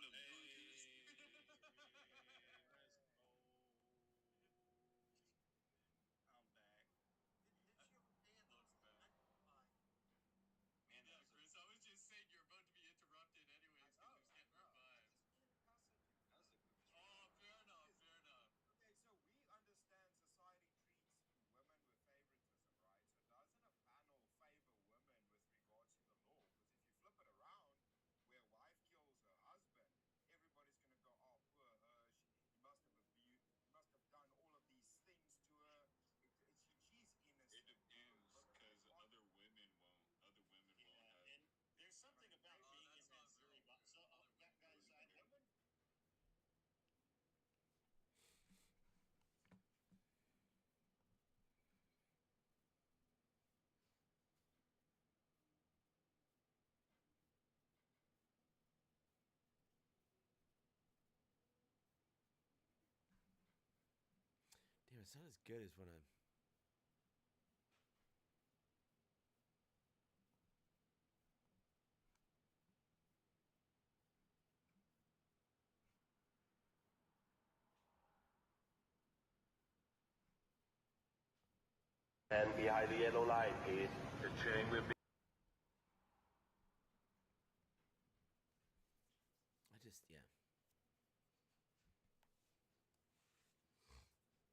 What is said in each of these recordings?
them bitches. Let's go. I'm back. Did you pay Looks bad. Man, Yeah, that was Chris, I was just saying you're about to be interrupted anyways because he was getting I revived. just didn't cuss at you. that was a good Oh, fair enough, fair enough. Okay, so we understand society treats women with favoritism, right? So doesn't a panel favor women with regards to the law? Because if you flip it around, where a wife kills her husband, everybody's gonna go, "Oh, poor her. He must have abused. He must have done all of these things to her. She's innocent." It depends, because other women won't. Other women won't Yeah, have. and there's something about being in that's that not Missouri very box. So, guys, Women. Damn, it's not as good as when I'm. And behind the yellow light is the train will be. I just, yeah. But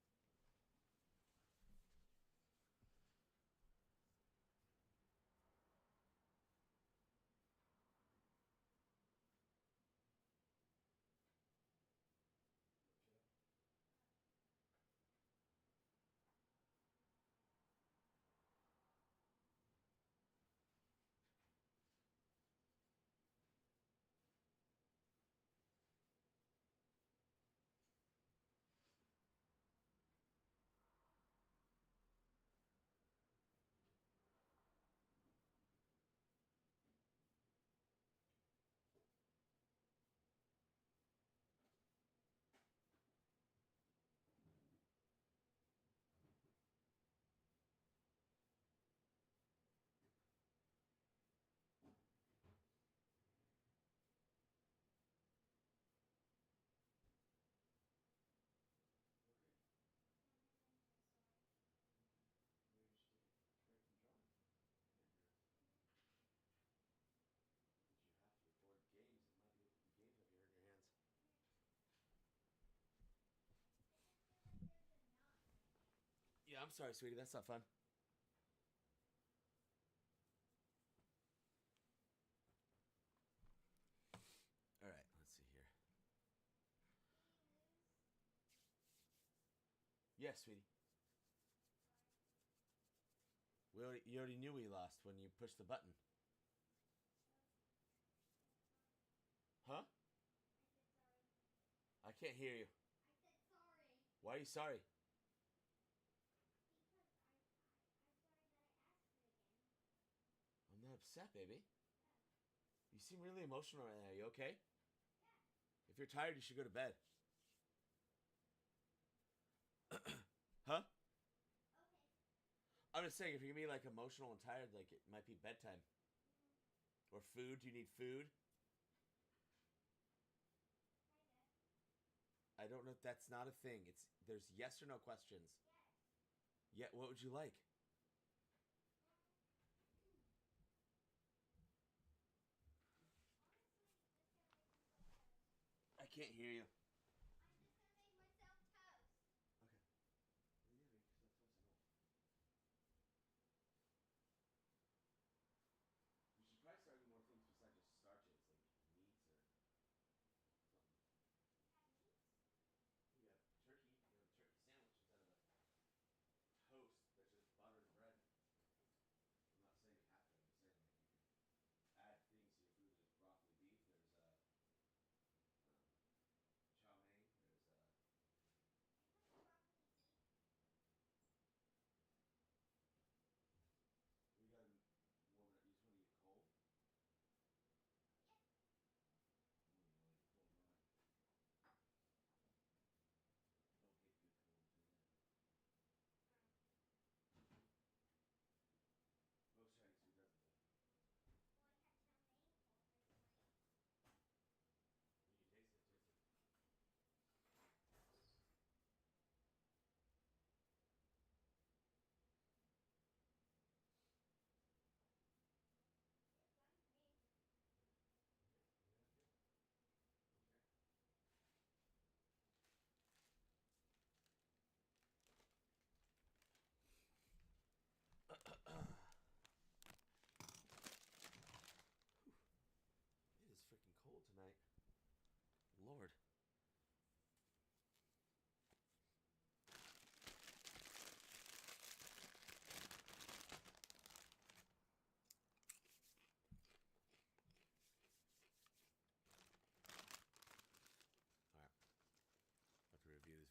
you have to board games. There might be games if you're in your hands. Yeah, I'm sorry, sweetie. That's not fun. All right, let's see here. Yes, sweetie. You already knew we lost when you pushed the button. Huh? I can't hear you. Why are you sorry? I'm not upset, baby. You seem really emotional right now. You okay? If you're tired, you should go to bed. Huh? I'm just saying, if you're gonna be like emotional and tired, like it might be bedtime. Or food. Do you need food? I don't know if that's not a thing. There's yes or no questions. Yeah, what would you like? I can't hear you. Okay. You should probably start eating more things besides just starches, like meats or something. You have turkey. You have a turkey sandwich instead of a toast that's just butter and bread. I'm not saying you have to. I'm just saying like you could add things to your food. There's broccoli beef. There's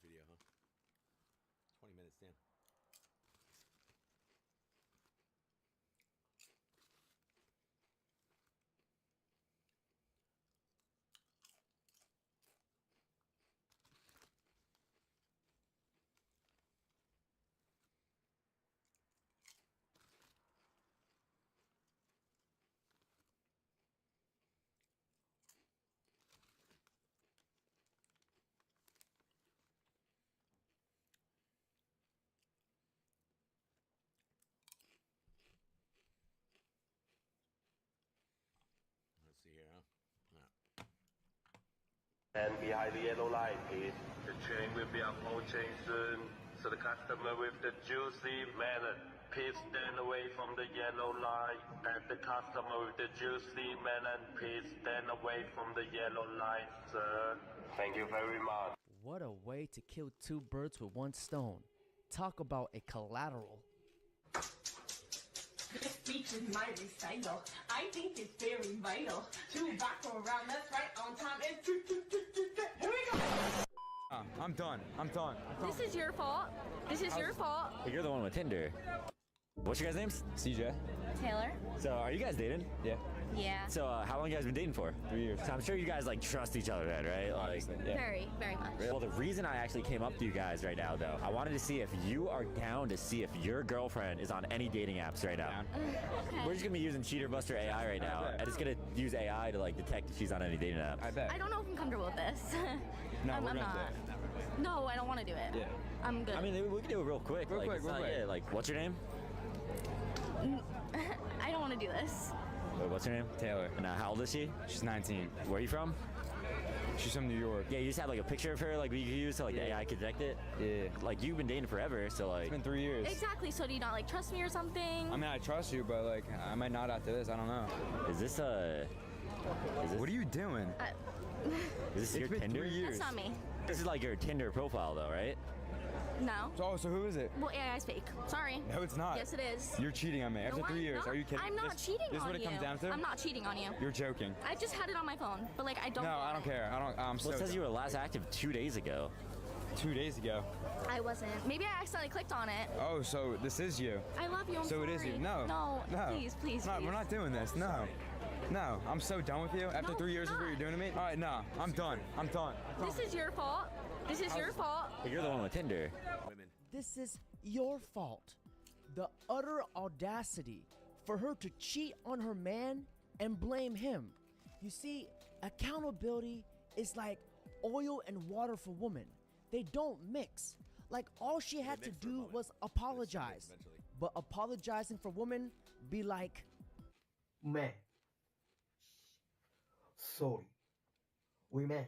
video, huh? 20 minutes, damn. Let's see here, huh? And behind the yellow light, please. The train will be approaching soon. So the customer with the juicy melon, please stand away from the yellow light. And the customer with the juicy melon, please stand away from the yellow light, sir. Thank you very much. What a way to kill two birds with one stone. Talk about a collateral. This speech is my recital. I think it's very vital to rock around, that's right, on time. And here we go. I'm done. This is your fault. This is your fault. You're the one with Tinder. What's your guys' names? CJ. Taylor? So, are you guys dating? Yeah. Yeah. So, how long you guys been dating for? 3 years. So, I'm sure you guys like trust each other then, right? Like, Yeah. Very, very much. well, the reason I actually came up to you guys right now, though, I wanted to see if you are down to see if your girlfriend is on any dating apps right now. Okay. We're just gonna be using Cheater Buster AI right now, bet. and it's gonna use AI to like detect if she's on any dating apps. I bet. I don't know if I'm comfortable with this. No, I'm we're gonna not. do it. No, I don't want to do it. Yeah. I'm good. I mean, we can do it real quick. Real like, quick, it's real not- quick. Yeah, like, what's your name? I don't want to do this. Wait, what's her name? Taylor. And how old is she? She's 19. Where are you from? She's from New York. Yeah, you just have like a picture of her, like we could use so like the AI could detect it. Yeah. Like you've been dating forever, so like. It's been 3 years. Exactly. So do you not like trust me or something? I mean, I trust you, but like, I might not after this. I don't know. Is this What are you doing? Is this your It's been Tinder? 3 years. That's not me. This is like your Tinder profile though, right? No. So who is it? Well, AI's fake. Sorry. No, it's not. Yes, it is. You're cheating on me. After No, 3 I'm years. not. Are you kidding? I'm not cheating This is on what it you. comes down to? I'm not cheating on you. You're joking. I just had it on my phone, but like I don't. No, I want don't it. care. I'm so Well, it says done. you were last active 2 days ago. 2 days ago. I wasn't. Maybe I accidentally clicked on it. Oh, so this is you. I love you. I'm So sorry. it is you. No. No. Please, please, No, please. we're not doing this. No. No, I'm so done with you. After No, 3 years of what not. you're doing to me. All right, no, I'm done. I'm done. This is your fault. This is your fault. But you're the one with Tinder. Women. This is your fault. The utter audacity for her to cheat on her man and blame him. You see, accountability is like oil and water for women. They don't mix. Like all she had to mix for a do moment. was apologize. Eventually. But apologizing for women be like, Man. Sorry. Women.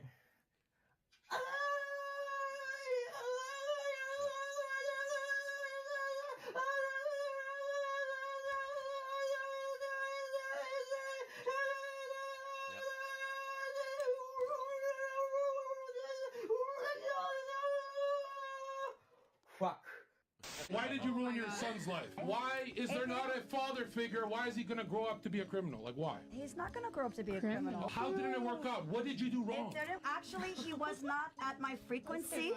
Fuck. Why did you ruin your son's life? Why is there not a father figure? Why is he gonna grow up to be a criminal? Like why? He's not gonna grow up to be a criminal. How didn't it work out? What did you do wrong? Actually, he was not at my frequency.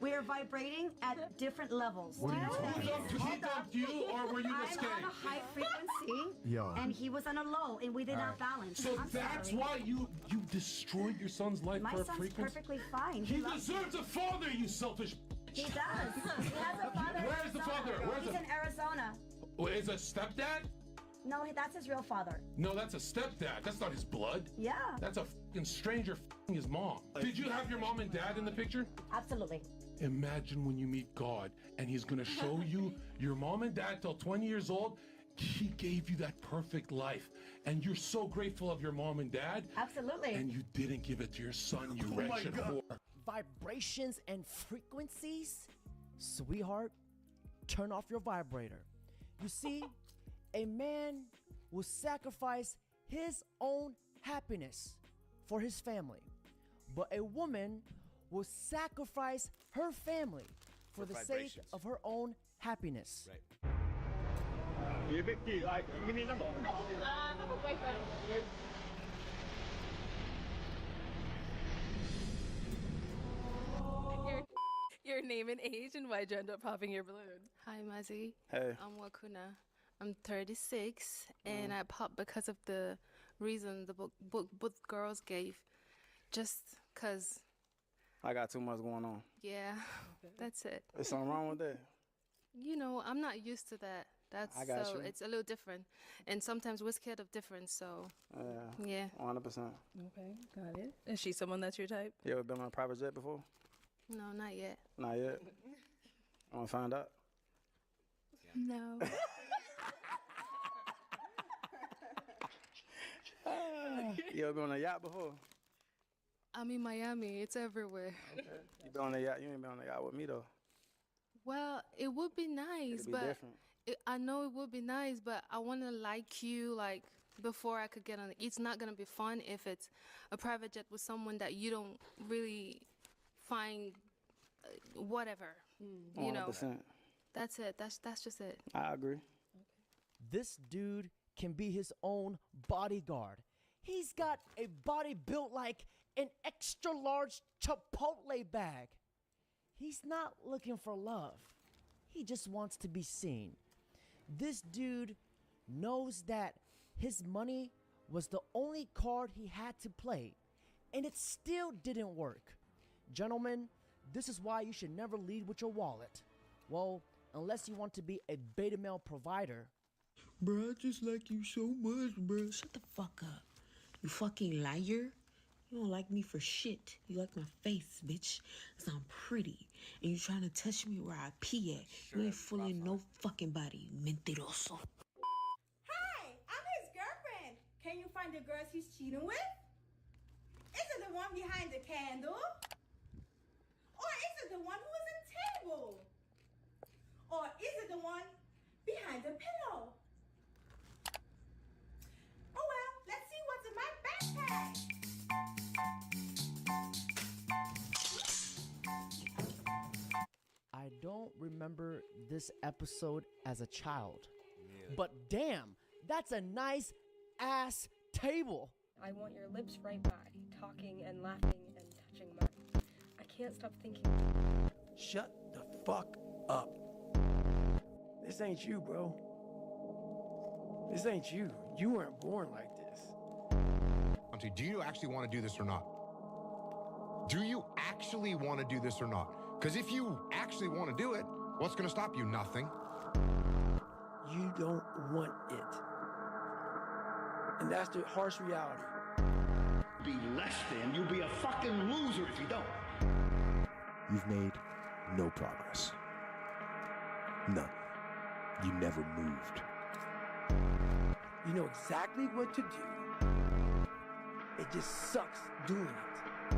We are vibrating at different levels. He dumped you, or were you the I'm on skank? a high frequency, and he was on a low, and we did not balance. So I'm that's sorry. why you destroyed your son's life My for a son's frequency. perfectly fine. He loves deserves a father, you selfish. He does. He has a father. in Where's the Arizona. father? Where's He's the- in Arizona. Is a stepdad? No, that's his real father. No, that's a stepdad. That's not his blood. Yeah, That's a fucking stranger fucking his mom. Did you have your mom and dad in the picture? absolutely. Imagine when you meet God and he's gonna show you your mom and dad till 20 years old. He gave you that perfect life. And you're so grateful of your mom and dad. Absolutely. And you didn't give it to your son, you wretched whore. vibrations and frequencies? Sweetheart, turn off your vibrator. You see, a man will sacrifice his own happiness for his family, but a woman will sacrifice her family for the sake vibrations. of her own happiness. Right. name and age and why'd you end up popping your balloon? Hi, Mazzy. Hey. I'm Wakuna. I'm 36, and I popped because of the reason the book girls gave. Just because, I got too much going on. yeah, that's it. There's something wrong with that. You know, I'm not used to that. I got so you. it's a little different. And sometimes we're scared of difference, so yeah. 100%. Okay, got it. Is she someone that's your type? You ever been on a private jet before? No, not yet. Not yet. I want to find out. No. You ever been on a yacht before? I'm in Miami. It's everywhere. You been on a yacht? You ain't been on a yacht with me though. Well, it would be nice, It'd be but different. I know it would be nice, but I want to like you like before I could get on it. It's not gonna be fun if it's a private jet with someone that you don't really find whatever. You know. 100%. That's it. That's just it. I agree. This dude can be his own bodyguard. He's got a body built like an extra large Chipotle bag. He's not looking for love. He just wants to be seen. This dude knows that his money was the only card he had to play, and it still didn't work. Gentlemen, this is why you should never lead with your wallet. Well, unless you want to be a beta male provider. Bruh, I just like you so much, bruh. Shut the fuck up. You fucking liar. You don't like me for shit. You like my face, bitch. Cause I'm pretty. And you trying to touch me where I pee at. You ain't fooling no fucking body. Mentiroso. Hi, I'm his girlfriend. Can you find the girls he's cheating with? Is it the one behind the candle? Or is it the one who is in table? Or is it the one behind the pillow? Oh well, let's see what's in my backpack. I don't remember this episode as a child. But damn, that's a nice ass table. I want your lips right by, talking and laughing and touching mine. I can't stop thinking. Shut the fuck up. This ain't you, bro. This ain't you. You weren't born like this. Auntie, do you actually want to do this or not? Do you actually want to do this or not? Because if you actually want to do it, what's going to stop you? Nothing. You don't want it. And that's the harsh reality. Be less than. You'll be a fucking loser if you don't. You've made no progress. None. You never moved. You know exactly what to do. It just sucks doing it.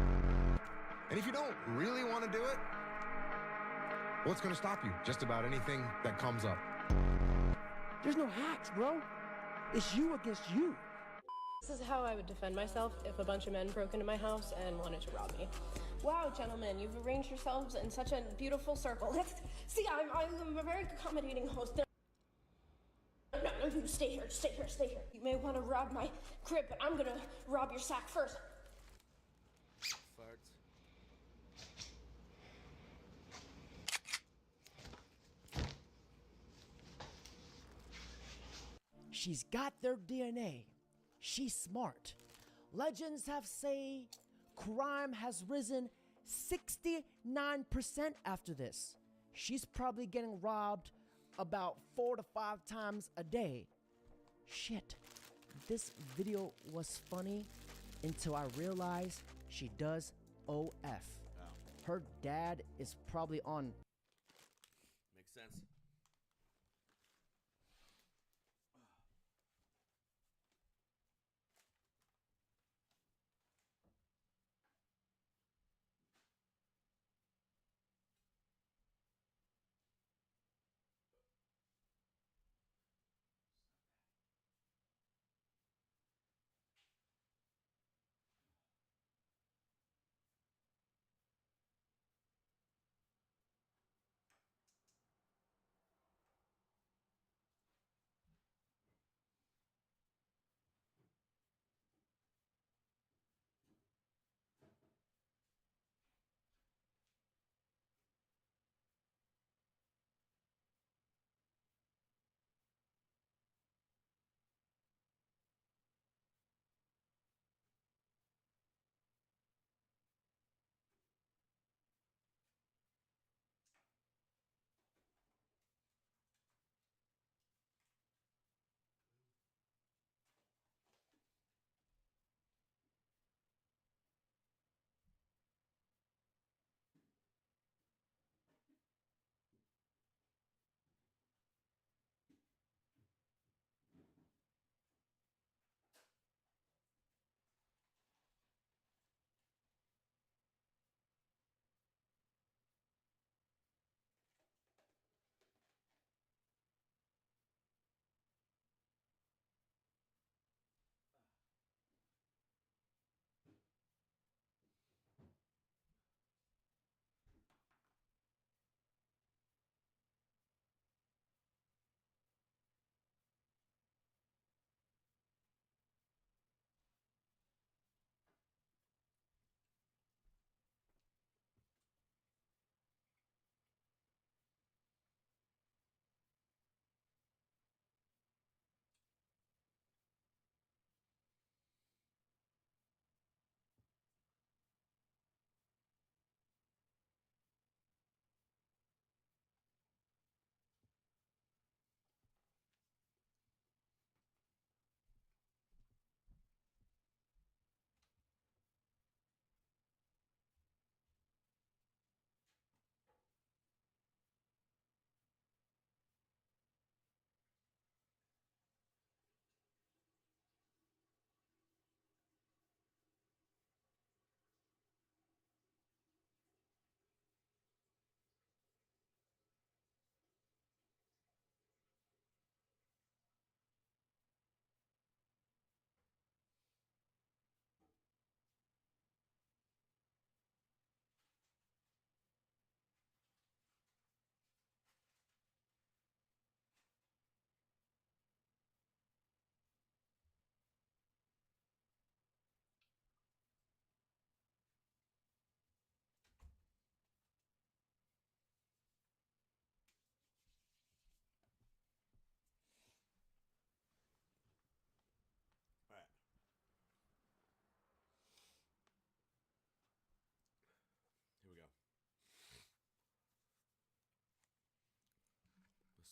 And if you don't really want to do it, what's going to stop you? Just about anything that comes up. There's no hacks, bro. It's you against you. This is how I would defend myself if a bunch of men broke into my house and wanted to rob me. Wow, gentlemen, you've arranged yourselves in such a beautiful circle. See, I'm a very accommodating host. No, you stay here, stay here, stay here. You may want to rob my crib, but I'm gonna rob your sack first. She's got their DNA. She's smart. Legends have say crime has risen 69% after this. She's probably getting robbed about 4 to 5 times a day. Shit, this video was funny until I realized she does OF. Her dad is probably on. Makes sense.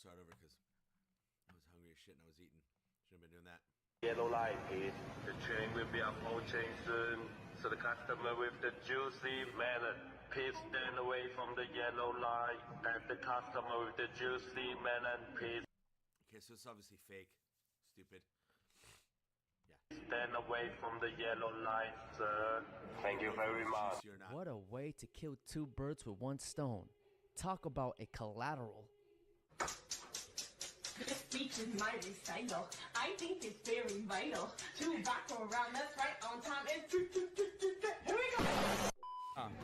start over because I was hungry as shit and I was eating. Shouldn't have been doing that. Yellow light, please. The train will be approaching soon. So the customer with the juicy melon, please stand away from the yellow light. And the customer with the juicy melon, please Okay, so it's obviously fake. Stupid. stand away from the yellow light, sir. Thank you very much. What a way to kill two birds with one stone. Talk about a collateral. This speech is my recital. I think it's very vital to rock around. That's right, on time. And here we go.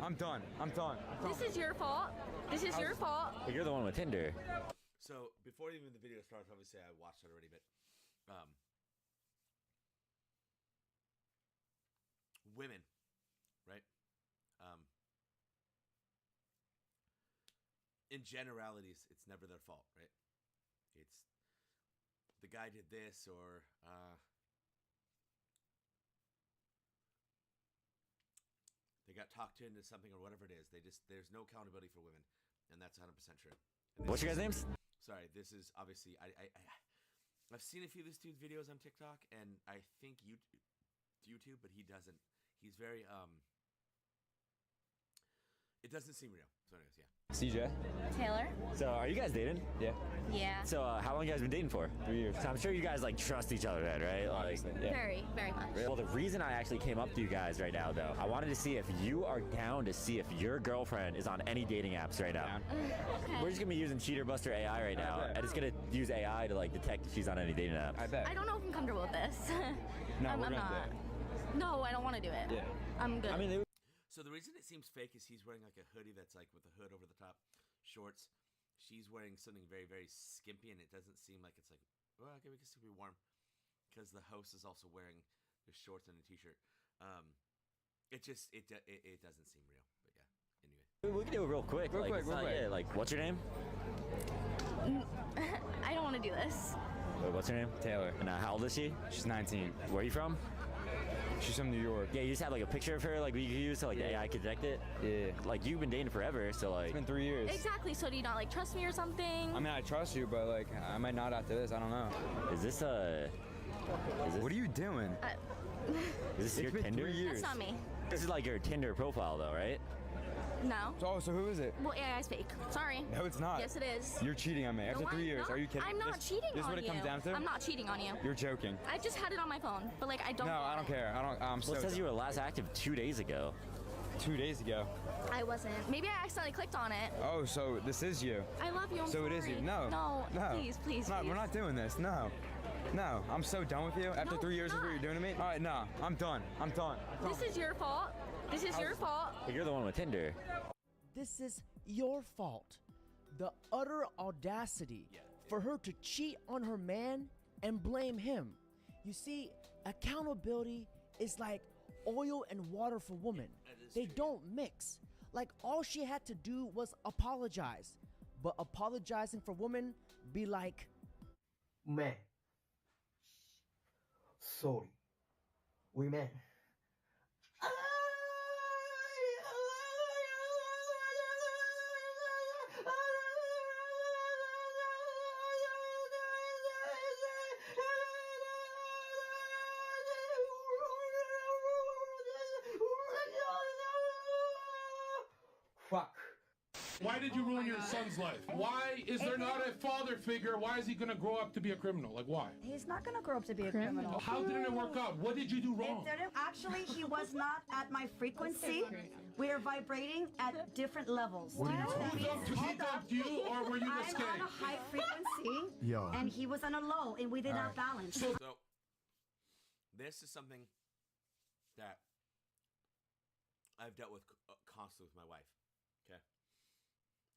I'm done. I'm done. This is your fault. This is your fault. But you're the one with Tinder. So before even the video starts, obviously I watched it already, but women, right? In generalities, it's never their fault, right? It's the guy did this, or they got talked into something, or whatever it is. There's no accountability for women, and that's 100% true. What's your guys' names? Sorry, this is obviously I've seen a few of this dude's videos on TikTok, and I think YouTube, but he doesn't. He's very it doesn't seem real. So anyways, yeah. CJ. Taylor. So are you guys dating? Yeah. Yeah. So how long you guys been dating for? 3 years. So I'm sure you guys like trust each other then, right? Like, yeah. Very, very much. Well, the reason I actually came up to you guys right now, though, I wanted to see if you are down to see if your girlfriend is on any dating apps right now. Okay. We're just gonna be using Cheater Buster AI right now, and it's gonna use AI to like detect if she's on any dating apps. I bet. I don't know if I'm comfortable with this. No, I'm we're gonna not. do it. No, I don't want to do it. Yeah. I'm good. I mean, So the reason it seems fake is he's wearing like a hoodie that's like with a hood over the top, shorts. She's wearing something very, very skimpy, and it doesn't seem like it's like, well, okay, we can still be warm, because the host is also wearing the shorts and a t-shirt. It just it doesn't seem real, but yeah. Anyway, we can do it real quick. Real quick. Yeah, like, what's your name? I don't want to do this. Wait, what's her name? Taylor. And how old is she? She's 19. Where are you from? She's from New York. Yeah, you just have like a picture of her, like we could use so like the AI could detect it. Yeah. Like you've been dating forever, so like. It's been 3 years. Exactly. So do you not like trust me or something? I mean, I trust you, but like, I might not after this. I don't know. Is this What are you doing? Is this your been Tinder? 3 years. That's not me. This is like your Tinder profile, though, right? No. So who is it? Well, AI's fake. Sorry. No, it's not. Yes, it is. You're cheating on me after No, 3 I'm years. not. Are you kidding? I'm not cheating This is on what it comes you. down to? I'm not cheating on you. You're joking. I just had it on my phone, but like I don't. No, I don't care. I'm Well, it says you were last active 2 days ago. 2 days ago. I wasn't. Maybe I accidentally clicked on it. Oh, so this is you. I love you. I'm So sorry. it is you. No. No. Please, please. We're not doing this. No. No, I'm so done with you. After No, 3 years of I'm what you're doing to me. All right, no, I'm done. I'm done. This is your fault. This is your fault. But you're the one with Tinder. This is your fault. The utter audacity for her to cheat on her man and blame him. You see, accountability is like oil and water for women. They don't mix. Like all she had to do was apologize. But apologizing for women be like, Man. Sorry. Women. Fuck. Why did you ruin your son's life? Why is there not a father figure? Why is he gonna grow up to be a criminal? Like, why? He's not gonna grow up to be a criminal. How didn't it work out? What did you do wrong? Actually, he was not at my frequency. We are vibrating at different levels. Who dumped you, or were you the I'm skank? on a high frequency, Yo. and he was on a low, and we did not balance. So this is something that I've dealt with constantly with my wife. Okay.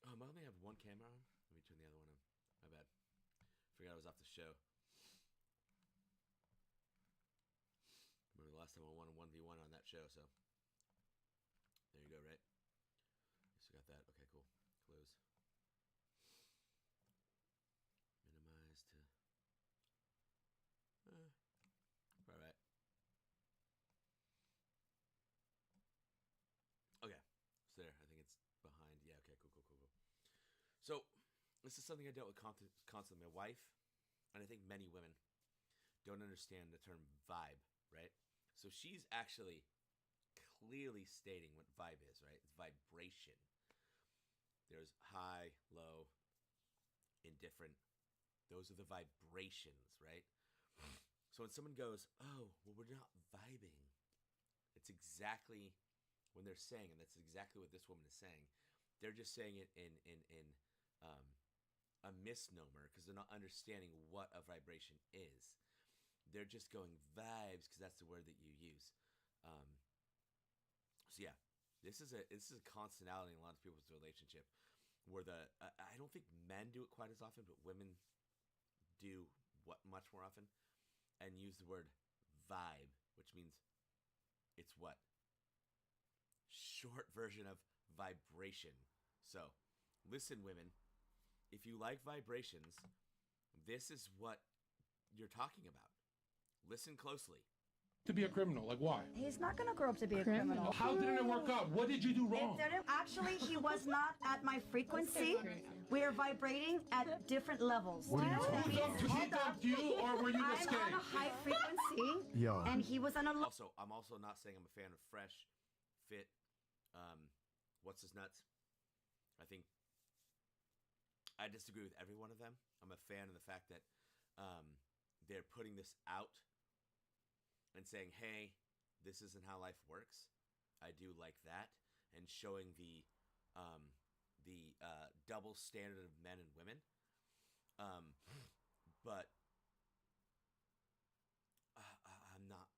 I only have one camera on. Let me turn the other one on. My bad. Forgot I was off the show. Remember the last time I won a 1v1 on that show, so there you go, right? So got that. Okay, cool. Close. Minimize to all right. Okay. So there, I think it's behind. Yeah, okay, cool. So this is something I dealt with constantly. My wife, and I think many women, don't understand the term vibe, right? So she's actually clearly stating what vibe is, right? It's vibration. There's high, low, indifferent. Those are the vibrations, right? So when someone goes, oh, well, we're not vibing, it's exactly when they're saying, and that's exactly what this woman is saying. They're just saying it in a misnomer because they're not understanding what a vibration is. They're just going vibes because that's the word that you use. So yeah, this is a constantality in a lot of people's relationship where I don't think men do it quite as often, but women do much more often and use the word vibe, which means it's what? Short version of vibration. So listen, women, if you like vibrations, this is what you're talking about. Listen closely. To be a criminal, like why? He's not gonna grow up to be a criminal. How didn't it work out? What did you do wrong? Actually, he was not at my frequency. We are vibrating at different levels. What do you mean? He dumped you, or were you the I'm skank? on a high frequency, Yo. and he was on a low. Also, I'm also not saying I'm a fan of fresh, fit, what's his nuts? I think I disagree with every one of them. I'm a fan of the fact that they're putting this out and saying, hey, this isn't how life works. I do like that. And showing the double standard of men and women. But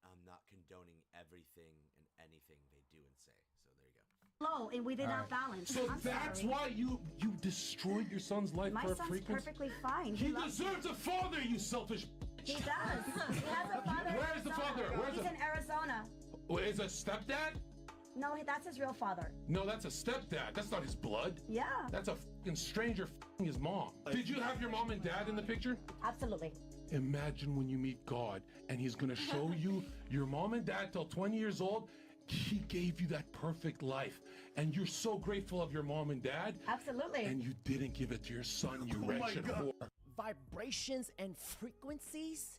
I'm not condoning everything and anything they do and say. So there you go. Low, and we did not balance. So I'm that's sorry. why you destroyed your son's life My for a son's frequency? perfectly fine. He loves deserves a father, you selfish. He does. He has a father. in Where's the Arizona. father? Where's He's the- in Arizona. Is a stepdad? No, that's his real father. No, that's a stepdad. That's not his blood. Yeah. That's a fucking stranger fucking his mom. Did you have your mom and dad in the picture? Absolutely. Imagine when you meet God and he's gonna show you your mom and dad till 20 years old. He gave you that perfect life. And you're so grateful of your mom and dad. Absolutely. And you didn't give it to your son, you wretched whore. Vibrations and frequencies,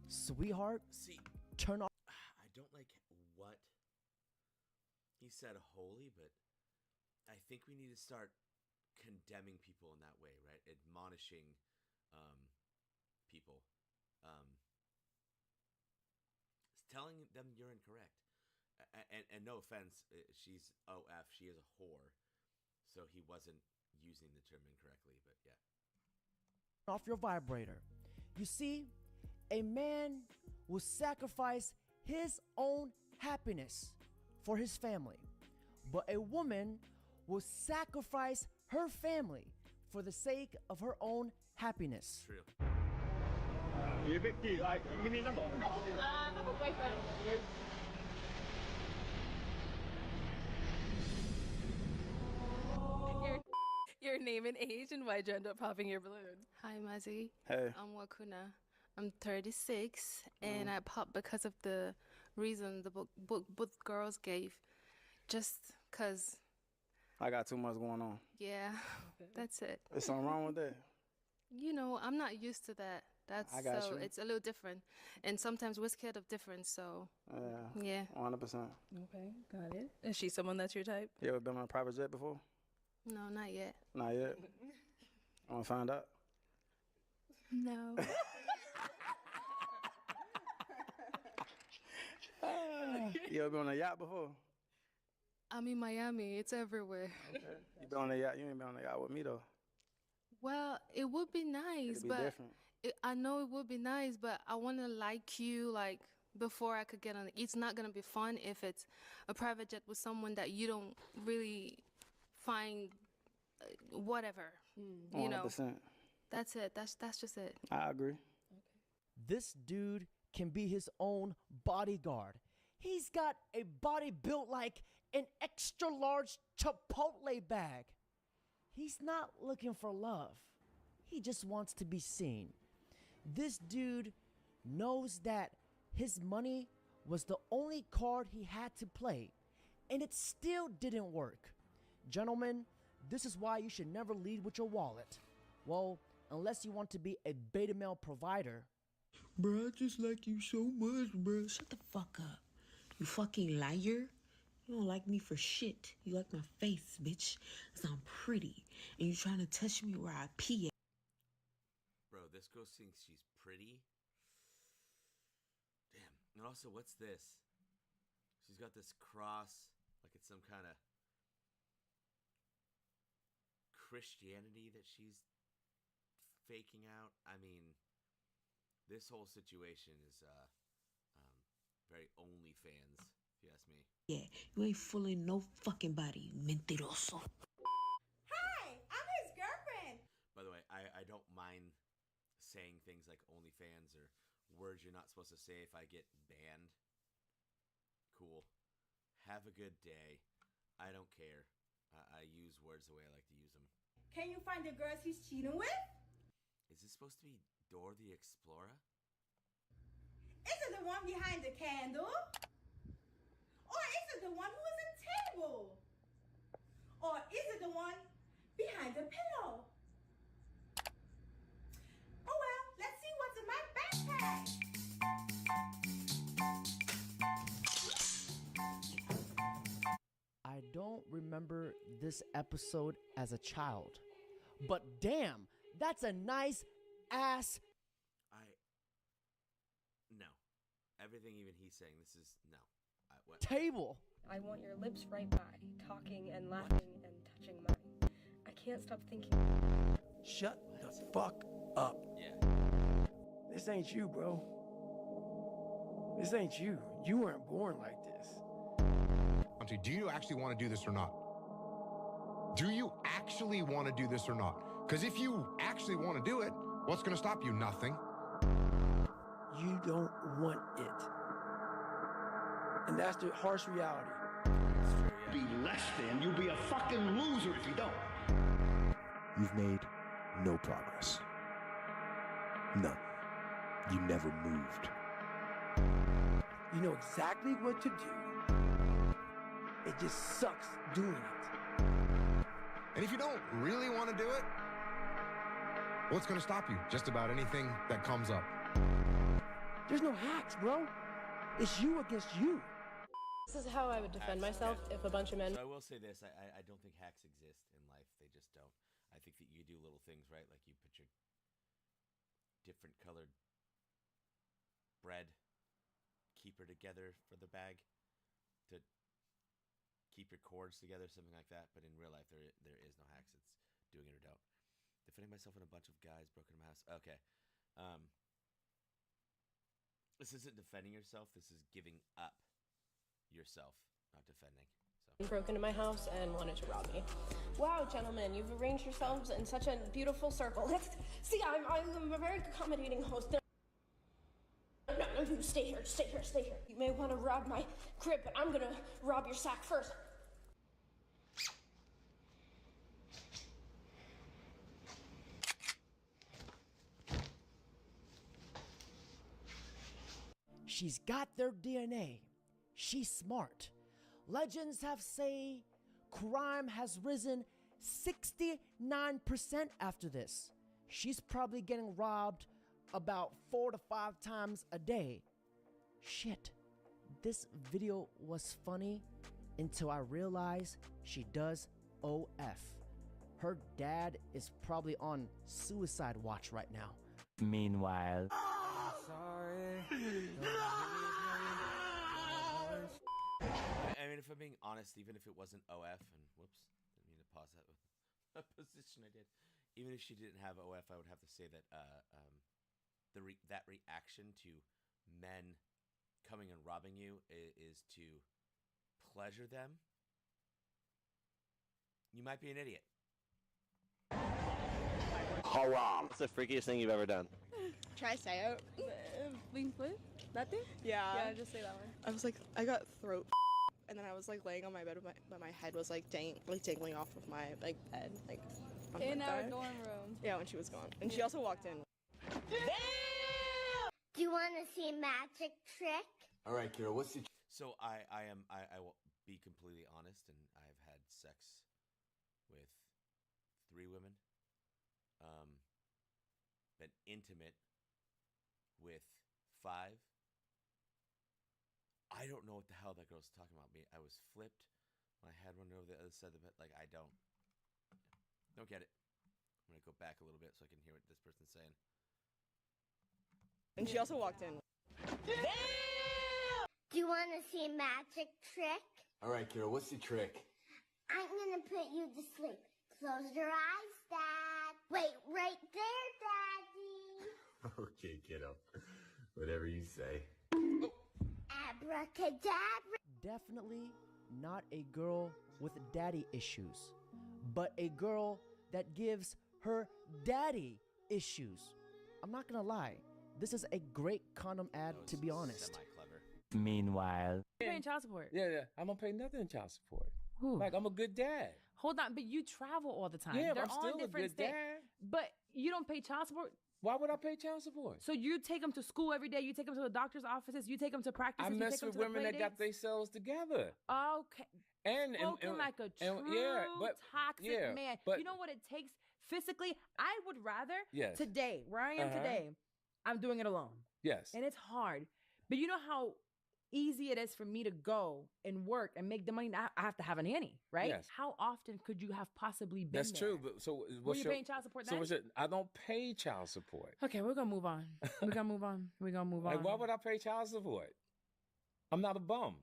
sweetheart, See, turn off. I don't like what he said holy, but I think we need to start condemning people in that way, right? Admonishing people. Telling them you're incorrect. And no offense, she's OF, she is a whore. So he wasn't using the term incorrectly, but yeah. Off your vibrator. You see, a man will sacrifice his own happiness for his family, but a woman will sacrifice her family for the sake of her own happiness. True. Your name and age and why'd you end up popping your balloon? Hi, Mazzy. Hey. I'm Wakuna. I'm 36, and I popped because of the reason the both girls gave. Just because, I got too much going on. yeah, that's it. There's something wrong with that. You know, I'm not used to that. That's I got so you. it's a little different, and sometimes we're scared of difference. So Yeah. yeah, 100%. Okay, got it. Is she someone that's your type? You ever been on a private jet before? no, not yet. Not yet. I want to find out. No. You ever been on a yacht before? I'm in Miami. It's everywhere. You been on a yacht? You ain't been on a yacht with me though. Well, it would be nice, It'd be but different. I know it would be nice, but I want to like you like before I could get on it. It's not gonna be fun if it's a private jet with someone that you don't really find whatever. You know, 100%. that's it. That's just it. I agree. This dude can be his own bodyguard. He's got a body built like an extra large Chipotle bag. He's not looking for love. He just wants to be seen. This dude knows that his money was the only card he had to play, and it still didn't work. Gentlemen, this is why you should never lead with your wallet. Well, unless you want to be a beta male provider. Bruh, I just like you so much, bruh. Shut the fuck up. You fucking liar. You don't like me for shit. You like my face, bitch. Cause I'm pretty. And you trying to touch me where I pee at. Bro, this girl thinks she's pretty. Damn. And also, what's this? She's got this cross, like it's some kind of Christianity that she's faking out. I mean, this whole situation is very OnlyFans, if you ask me. Yeah, you ain't fooling no fucking body, mentiroso. Hi, I'm his girlfriend. By the way, I don't mind saying things like OnlyFans or words you're not supposed to say if I get banned. Cool. Have a good day. I don't care. I use words the way I like to use them. Can you find the girls he's cheating with? Is this supposed to be Dora the Explorer? Is it the one behind the candle? Or is it the one who is a table? Or is it the one behind the pillow? Oh well, let's see what's in my backpack. I don't remember this episode as a child. But damn, that's a nice ass. No. Everything even he's saying, this is no. What? Table. I want your lips right by, talking and laughing and touching mine. I can't stop thinking. Shut the fuck up. Yeah. This ain't you, bro. This ain't you. You weren't born like this. Auntie, do you actually want to do this or not? Do you actually want to do this or not? Because if you actually want to do it, what's going to stop you? Nothing. You don't want it. And that's the harsh reality. Be less than. You'll be a fucking loser if you don't. You've made no progress. None. You never moved. You know exactly what to do. It just sucks doing it. And if you don't really want to do it, what's going to stop you? Just about anything that comes up. There's no hacks, bro. It's you against you. This is how I would defend myself if a bunch of men. So I will say this, I don't think hacks exist in life. They just don't. I think that you do little things, right? Like you put your different colored bread keeper together for the bag to keep your cords together, something like that. But in real life, there is no hacks. It's doing it or don't. Defending myself in a bunch of guys broke into my house. Okay. This isn't defending yourself. This is giving up yourself, not defending. So. Broke into my house and wanted to rob me. Wow, gentlemen, you've arranged yourselves in such a beautiful circle. See, I'm a very accommodating host. No, you stay here, stay here, stay here. You may want to rob my crib, but I'm gonna rob your sack first. She's got their DNA. She's smart. Legends have say crime has risen 69% after this. She's probably getting robbed about 4 to 5 times a day. Shit, this video was funny until I realized she does OF. Her dad is probably on suicide watch right now. Meanwhile, I mean, if I'm being honest, even if it wasn't OF, and whoops, didn't mean to pause that with a position I did. Even if she didn't have OF, I would have to say that that reaction to men coming and robbing you is to pleasure them. You might be an idiot. Haram. What's the freakiest thing you've ever done? Try to say out. Wing flip? Nothing? Yeah. Yeah, just say that one. I was like, I got throat, and then I was like laying on my bed, but my head was like dangling off of my like bed, like on In my our thigh. dorm room. Yeah, when she was gone, and she also walked in. Do you want to see a magic trick? All right, Kira, what's the... So I will be completely honest, and I've had sex with 3 women. intimate with 5. I don't know what the hell that girl's talking about me. I was flipped when I had one over the other side of the bed. Like, I don't get it. I'm going to go back a little bit so I can hear what this person's saying. And she also walked in. Do you want to see a magic trick? All right, Kira, what's the trick? I'm gonna put you to sleep. Close your eyes, Dad. Wait, right there, Daddy. Okay, kiddo. Whatever you say. Abracadabra. Definitely not a girl with daddy issues, but a girl that gives her daddy issues. I'm not gonna lie, this is a great condom ad, to be honest. Semi-clever. Meanwhile, You're paying child support. Yeah. I'm gonna pay nothing in child support. Who? Like, I'm a good dad. Hold on, but you travel all the time. Yeah, They're but I'm on still a different good states. dad. But you don't pay child support. Why would I pay child support? So you take them to school every day. You take them to the doctor's offices. You take them to practices. I you mess take them with to the women play that got dates? themselves together. Okay. And Spoken like a true toxic man. but you know what it takes physically? I would rather Yes. today, where I am Uh-huh. today, I'm doing it alone. Yes. And it's hard. But you know how easy it is for me to go and work and make the money. Now I have to have a nanny, right? Yes. How often could you have possibly been That's there? true. But so Were what's you your, paying child support So then? what's your, I don't pay child support. Okay, we're gonna move on. We're gonna move on. We're gonna move Like, on. why would I pay child support? I'm not a bum.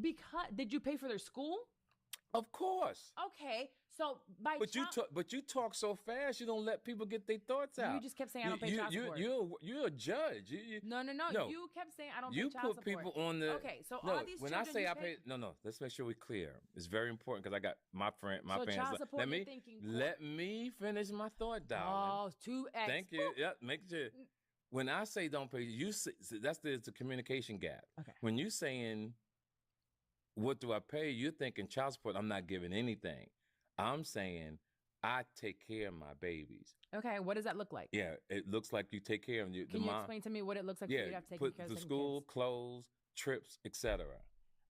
Because did you pay for their school? Of course. Okay, so by But you talk so fast, you don't let people get their thoughts out. You just kept saying I don't pay child support. You're a judge. No. No. You kept saying I don't You pay child put support. people on the. Okay, so no, all these when I children say you I pay, no. Let's make sure we're clear. It's very important because I got my So fans. child support, Let you're me thinking let me finish my thought, darling. Oh, 2x. Thank you. Yeah, make sure. When I say don't pay, you say, that's the communication gap. Okay. When you saying, what do I pay? You're thinking child support. I'm not giving anything. I'm saying I take care of my babies. Okay, what does that look like? Yeah, it looks like you take care of you. Can you explain to me what it looks like for you to have to take put care of the certain school, kids? clothes, trips, etc.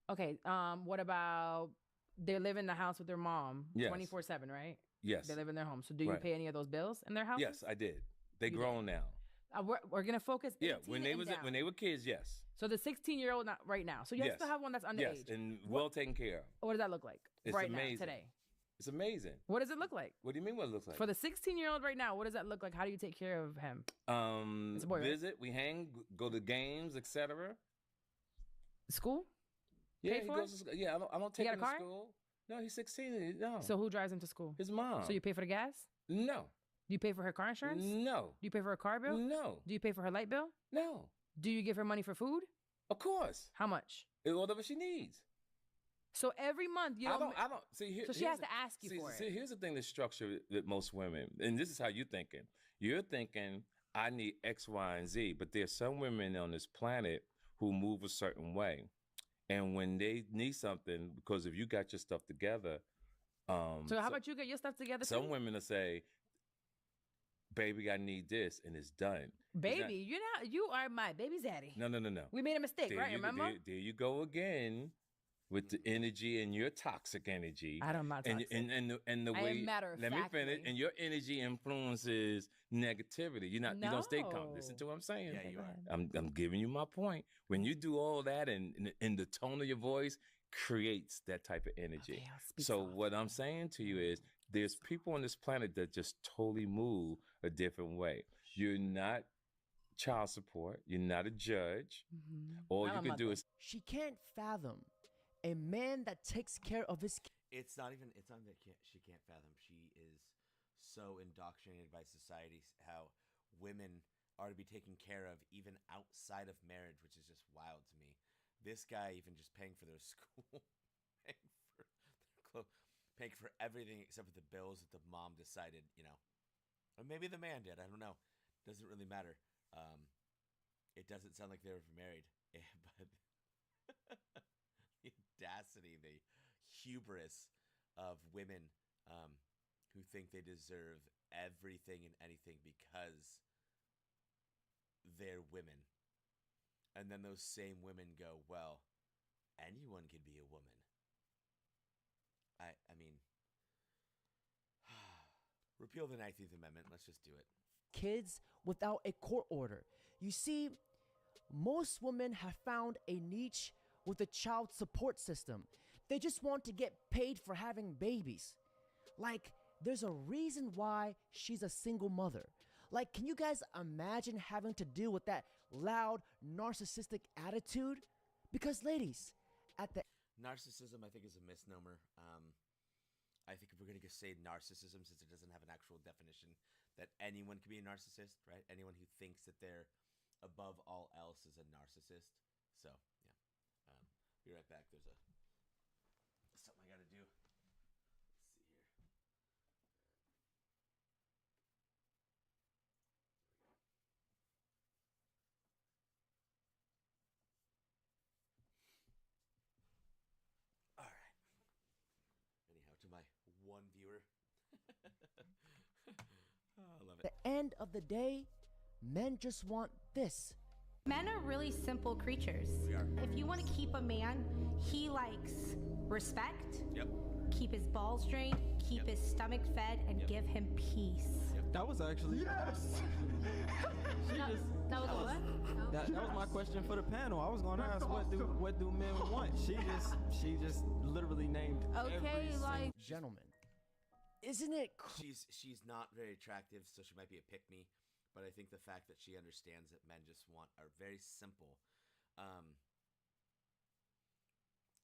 Okay, what about they live in the house with their mom Yes. 24/7, right? Yes. They live in their home. So do you Right. pay any of those bills in their house? Yes, I did. They You did. grown now. We're gonna focus. Yeah, 18 when they and was down. when they were kids, yes. So the 16-year-old not right now. So you yes. still have one that's underage. Yes, and well taken care of. What does that look like It's right amazing. now today? It's amazing. What does it look like? What do you mean? What it looks like? For the 16-year-old right now, what does that look like? How do you take care of him? It's a boy, right? Visit, we hang, go to games, etc. School? Yeah, Pay he for goes it? to school. Yeah, I don't He take got him a car? to school. No, he's 16. No. So who drives him to school? His mom. So you pay for the gas? No. Do you pay for her car insurance? No. Do you pay for her car bill? No. Do you pay for her light bill? No. Do you give her money for food? Of course. How much? Whatever she needs. So every month you I don't. don't see. Here, So she here's has to ask you for see, it. Here's the thing that's structured with most women, and this is how you're thinking. You're thinking, I need X, Y, and Z, but there's some women on this planet who move a certain way, and when they need something, because if you got your stuff together, So how about you get your stuff together? some too? women will say, "Baby, I need this," and it's done. It's not- Baby, you are my baby's daddy. No. We made a mistake, right? Remember? There you go again with the energy and your toxic energy. I'm not and, toxic. And the I am way let me finish. matter-of-factly. And your energy influences negativity. You don't stay calm. No. Listen to what I'm saying. Yeah, you are. I'm giving you my point. When you do all that and the tone of your voice creates that type of energy. So what I'm saying to you is there's people on this planet that just totally move a different way. You're not child support. You're not a judge. All you can do is She can't fathom a man that takes care of his kids. It's not that she can't fathom. She is so indoctrinated by society how women are to be taken care of even outside of marriage, which is just wild to me. This guy even just paying for their school, paying for their clothes, paying for everything except for the bills that the mom decided, or maybe the man did. I don't know. Doesn't really matter. It doesn't sound like they were married, but the audacity, the hubris of women who think they deserve everything and anything because they're women. And then those same women go, well, anyone can be a woman. I mean, repeal the 19th Amendment. Let's just do it. kids without a court order. You see, most women have found a niche with a child support system. They just want to get paid for having babies. Like, there's a reason why she's a single mother. Like, can you guys imagine having to deal with that loud, narcissistic attitude? Because, ladies, at the Narcissism, I think, is a misnomer. I think if we're going to say narcissism, since it doesn't have an actual definition, that anyone can be a narcissist, right? Anyone who thinks that they're above all else is a narcissist. So, yeah. Be right back. There's something I got to do. Let's see here. All right. Anyhow, to my one viewer. Oh, I love it. the end of the day, men just want this. Men are really simple creatures. We are. If you want to keep a man, he likes respect. Yep. Keep his balls drained, keep his stomach fed, and give him peace. That was actually yes. That was a what? That was my question for the panel. I was going to ask what do men want. She just literally named every single Gentlemen, isn't it She's not very attractive, so she might be a pick-me. But I think the fact that she understands that men just are very simple.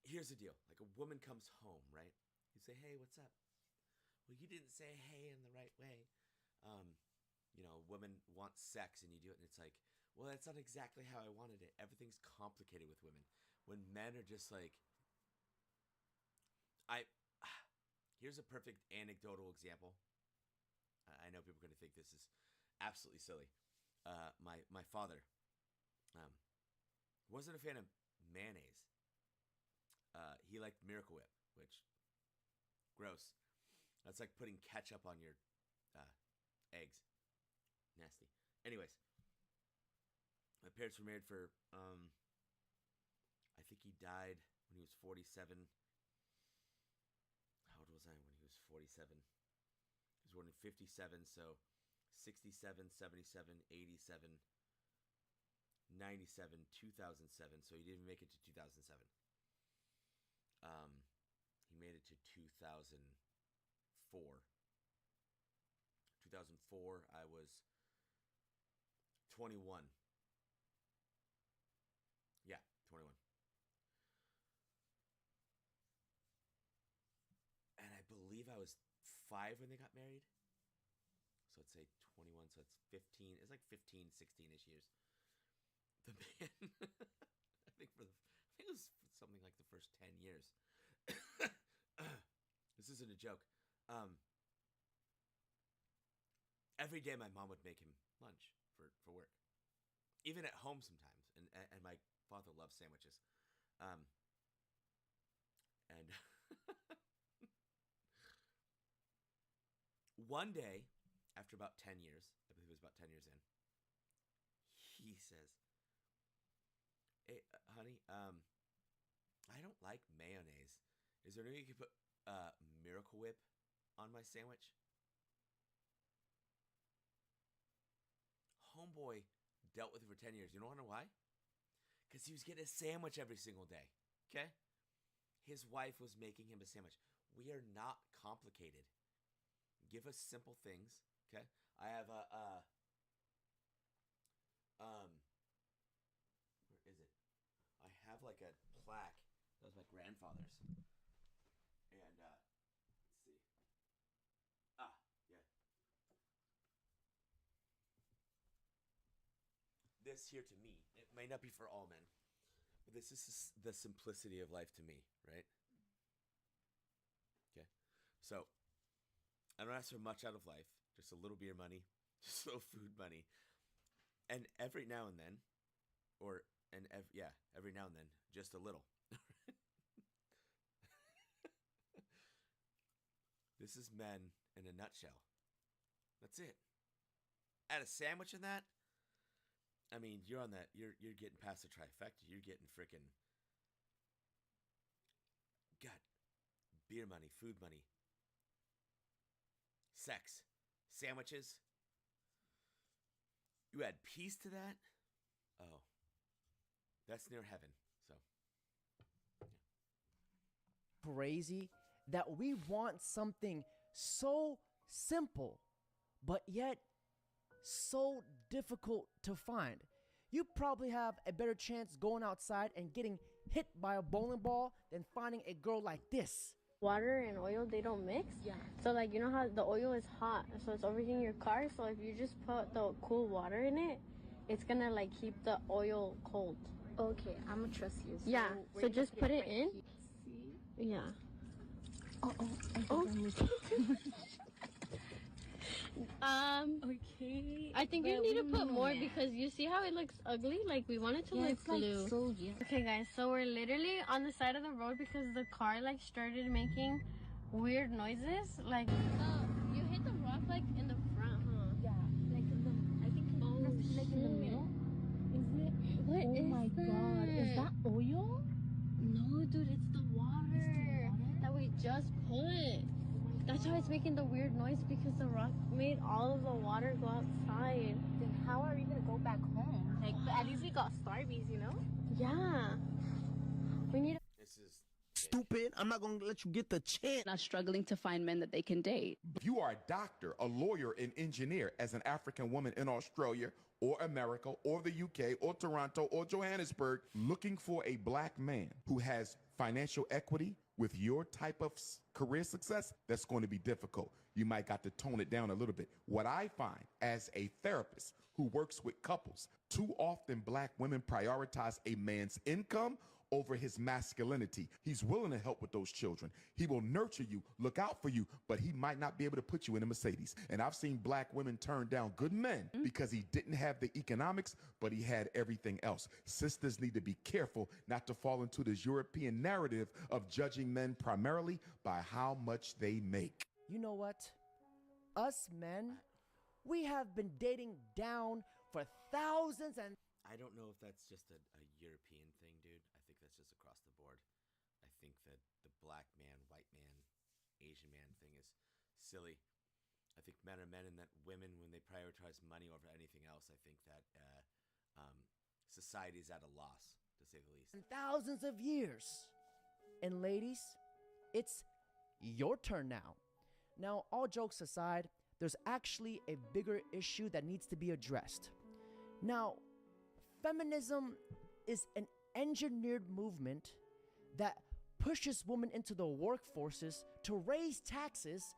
Here's the deal. Like, a woman comes home, right? You say, hey, what's up? Well, you didn't say hey in the right way. A woman wants sex and you do it, and it's like, well, that's not exactly how I wanted it. Everything's complicated with women. When men are just like, here's a perfect anecdotal example. I know people are going to think this is absolutely silly. My father wasn't a fan of mayonnaise. He liked Miracle Whip, which, gross. That's like putting ketchup on your eggs. Nasty. Anyways, my parents were married for, I think he died when he was 47. How old was I when he was 47? He was born in 57, so 67, 77, 87, 97, 2007. So he didn't make it to 2007. He made it to 2004. 2004, I was 21. Yeah, 21. And I believe I was 5 when they got married. So let's say 21, so it's 15. It's like 15, 16-ish years. The man, I think it was something like the first 10 years. This isn't a joke. Every day my mom would make him lunch for work. Even at home sometimes. And my father loves sandwiches. And one day, after about 10 years, I believe it was about 10 years in, he says, hey, honey, I don't like mayonnaise. Is there any way you could put Miracle Whip on my sandwich? Homeboy dealt with it for 10 years. You know why? Because he was getting a sandwich every single day. Okay? His wife was making him a sandwich. We are not complicated. Give us simple things. Okay? I have a where is it? I have like a plaque. That was my grandfather's. And let's see. Yeah. This here to me, it may not be for all men, but this is the simplicity of life to me, right? Okay. So, I don't ask for much out of life, just a little beer money, just a little food money. And every now and then, every now and then, just a little. This is men in a nutshell. That's it. Add a sandwich in that. I mean, you're on that. You're getting past the trifecta. You're getting freaking beer money, food money, sex, sandwiches. You add peace to that? Oh. That's near heaven. So. Crazy that we want something so simple, but yet so difficult to find. You probably have a better chance going outside and getting hit by a bowling ball than finding a girl like this. Water and oil, they don't mix. Yeah. So like, you know how the oil is hot, so it's overheating your car. So if you just put the cool water in it, it's gonna like keep the oil cold. Okay, I'm gonna trust you. So yeah. So just put it in. See? Yeah. Oh. Okay. I think you need to put more because you see how it looks ugly? Like we want it to look blue. Like so, yeah. Okay guys, so we're literally on the side of the road because the car like started making weird noises. Like you hit the rock like in the front, huh? Yeah. Like in the, I think like in the middle. Is it? What is my that? God. Is that oil? No, dude, it's the water that we just put. That's why it's making the weird noise because the rock made all of the water go outside. Then how are we gonna go back home? Like, but at least we got Starbies, you know? Yeah. We need. This is stupid. I'm not gonna let you get the chance. Not struggling to find men that they can date. If you are a doctor, a lawyer, an engineer as an African woman in Australia or America or the UK or Toronto or Johannesburg looking for a black man who has financial equity with your type of career success, that's going to be difficult. You might got to tone it down a little bit. What I find as a therapist who works with couples, too often black women prioritize a man's income over his masculinity. He's willing to help with those children. He will nurture you, look out for you, but he might not be able to put you in a Mercedes. And I've seen black women turn down good men because he didn't have the economics, but he had everything else. Sisters need to be careful not to fall into this European narrative of judging men primarily by how much they make. You know what? Us men, we have been dating down for thousands and... I don't know if that's just a European thing, dude. I think that's just across the board. I think that the black man, white man, Asian man thing is silly. I think men are men and that women, when they prioritize money over anything else, I think that society is at a loss, to say the least. Thousands of years. And ladies, it's your turn now. Now, all jokes aside, there's actually a bigger issue that needs to be addressed. Now, feminism is an engineered movement that pushes women into the workforces to raise taxes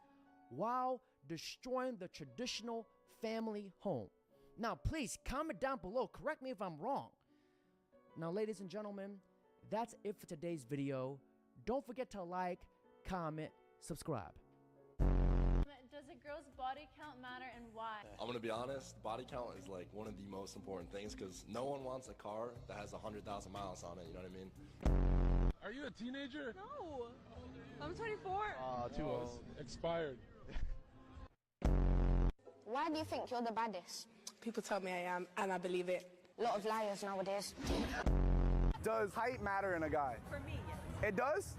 while destroying the traditional family home. Now, please comment down below. Correct me if I'm wrong. Now, ladies and gentlemen, that's it for today's video. Don't forget to like, comment, subscribe. Does a girl's body count matter and why? I'm gonna be honest, body count is like one of the most important things because no one wants a car that has 100,000 miles on it, you know what I mean? Are you a teenager? No, I'm 24. Too old. Expired. Why do you think you're the baddest? People tell me I am, and I believe it. A lot of liars nowadays. Does height matter in a guy? For me, yes. It does?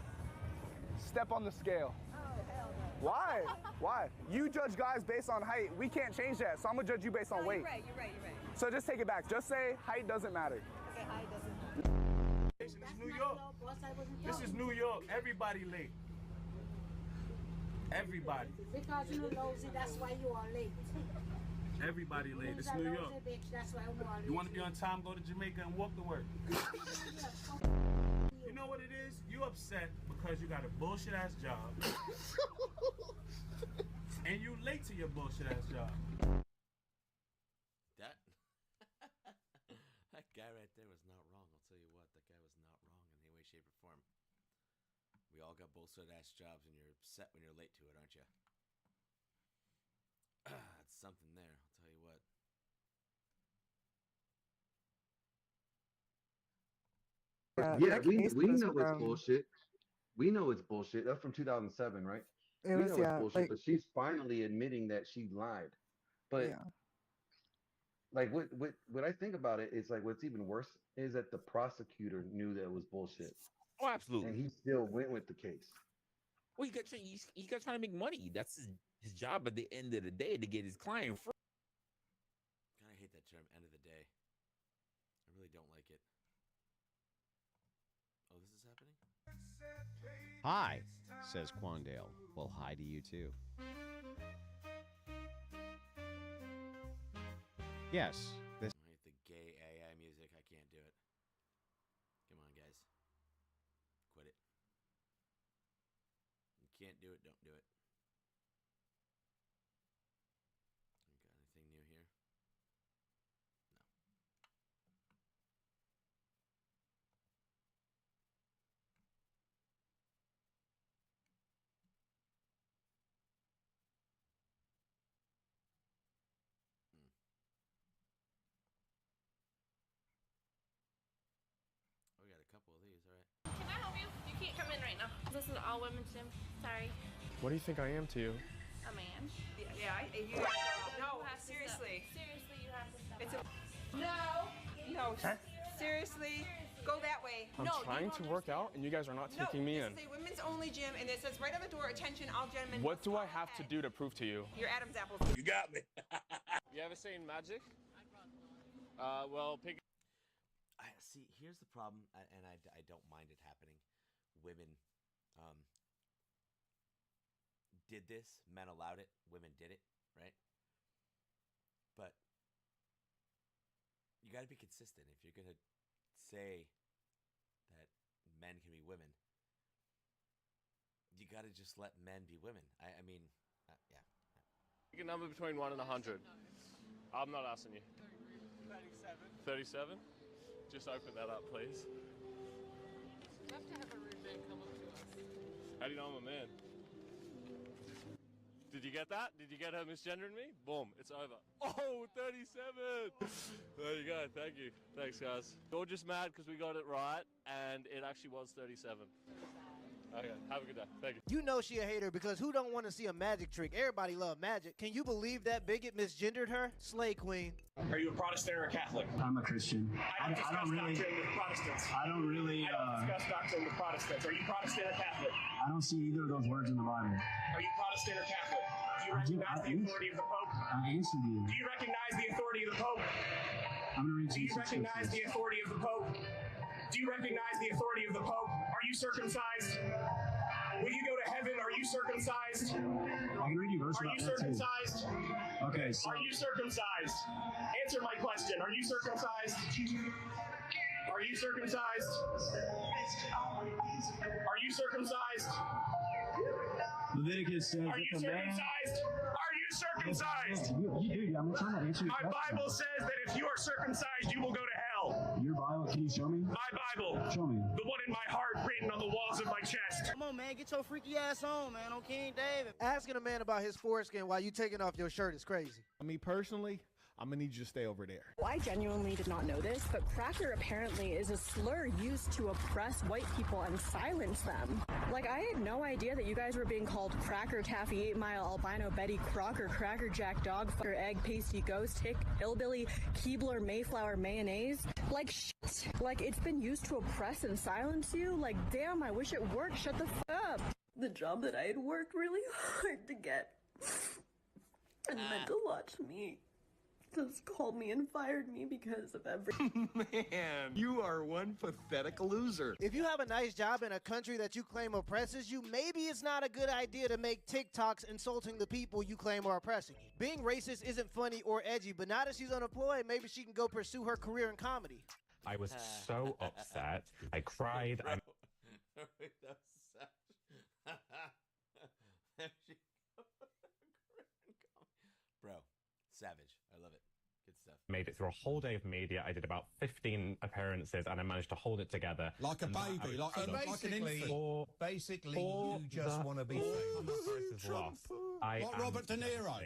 Step on the scale. Oh, hell no. Why? Why? You judge guys based on height. We can't change that, so I'm gonna judge you based on weight. You're right. So just take it back. Just say height doesn't matter. Okay, height doesn't matter. This is New York. This is New York. Everybody late. Everybody. Because you're nosy, that's why you are late. Everybody late. It's New York. Bitch, that's why I'm late. You want to be on time, go to Jamaica and walk to work. You know what it is? You upset because you got a bullshit ass job. And you late to your bullshit ass job. That guy right there was not wrong. I'll tell you what, that guy was not wrong in any way, shape, or form. We all got bullshit ass jobs and you're upset when you're late to it, aren't you? It's something there, I'll tell you what. Yeah, we know it's bullshit. We know it's bullshit. That's from 2007, right? We know it's bullshit, but she's finally admitting that she lied. But like what I think about it is like what's even worse is that the prosecutor knew that it was bullshit. Oh, absolutely. And he still went with the case. Well, he got trying to make money. That's his job at the end of the day to get his client free. God, I hate that term end of the day. I really don't like it. Oh, this is happening? Hi, says Quandale. Well, hi to you too. Yes, this. I hate the gay AI music. I can't do it. Come on, guys. Quit it. You can't do it, don't do it. You got anything new here? No. Oh, we got a couple of these, all right. Can I help you? You can't come in right now. This is an all women's gym. Sorry. What do you think I am to you? A man. No, seriously. Seriously, you have to stop. It's a no. Seriously, go that way. I'm trying to work out, and you guys are not taking me in. This is a women's only gym, and it says right on the door, "Attention, all gentlemen." What do I have to do to prove to you? Your Adam's apple. You got me. You ever seen Magic? Well, pick. I see. Here's the problem, and I don't mind it happening. Women did this. Men allowed it. Women did it, right? But you got to be consistent. If you're gonna say that men can be women, you got to just let men be women. I mean, yeah. Pick a number between 1 and 100. I'm not asking you. 37. 37? Just open that up, please. You have to have a rude man come up to us. How do you know I'm a man? Did you get that? Did you get her misgendering me? Boom, it's over. Oh, 37! There you go, thank you. Thanks, guys. You're just mad because we got it right, and it actually was 37. Okay, have a good day. Thank you. You know she a hater because who don't want to see a magic trick? Everybody love magic. Can you believe that bigot misgendered her? Slay queen. Are you a Protestant or a Catholic? I'm a Christian. I don't discuss doctrine with Protestants. I don't really. I don't discuss doctrine with Protestants. Are you Protestant or Catholic? I don't see either of those words in the Bible. Are you Protestant or Catholic? Do you recognize the authority of the Pope? I answered you. Do you recognize the authority of the Pope? I'm going to read Do you recognize the authority of the Pope? Do you recognize the authority of the Pope? Are you circumcised? Will you go to heaven? Are you circumcised? I can read you verse Are about you that too. circumcised? Okay, so. Are you circumcised? Answer my question. Are you circumcised? Are you circumcised? Are you circumcised? Leviticus says Are you if a man. circumcised? Are you circumcised? You do. I'm trying to answer your My question. Bible says that if you are circumcised, you will go to hell. Your Bible, can you show me? My Bible. Show me. The one in my heart written on the walls of my chest. Come on, man. Get your freaky ass on, man, on King David. Asking a man about his foreskin while you taking off your shirt is crazy. Me personally, I'm gonna need you to stay over there. I genuinely did not know this, but cracker apparently is a slur used to oppress white people and silence them. Like, I had no idea that you guys were being called Cracker, Taffy, 8 Mile, Albino, Betty, Crocker, Cracker Jack, Dogfucker, Egg, Pasty, Ghost, Hick, Hillbilly, Keebler, Mayflower, Mayonnaise. Like, shit. Like, it's been used to oppress and silence you? Like, damn, I wish it worked. Shut the f up. The job that I had worked really hard to get and meant a lot to me just called me and fired me because of everything. Man, you are one pathetic loser. If you have a nice job in a country that you claim oppresses you, maybe it's not a good idea to make TikToks insulting the people you claim are oppressing you. Being racist isn't funny or edgy, but now that she's unemployed, maybe she can go pursue her career in comedy. I was so upset. I cried. Bro, Bro, savage. I love it. Good stuff. Made it through a whole day of media. I did about 15 appearances and I managed to hold it together. Like a baby, like an infant. Basically, you just want to be famous. Like Robert De Niro.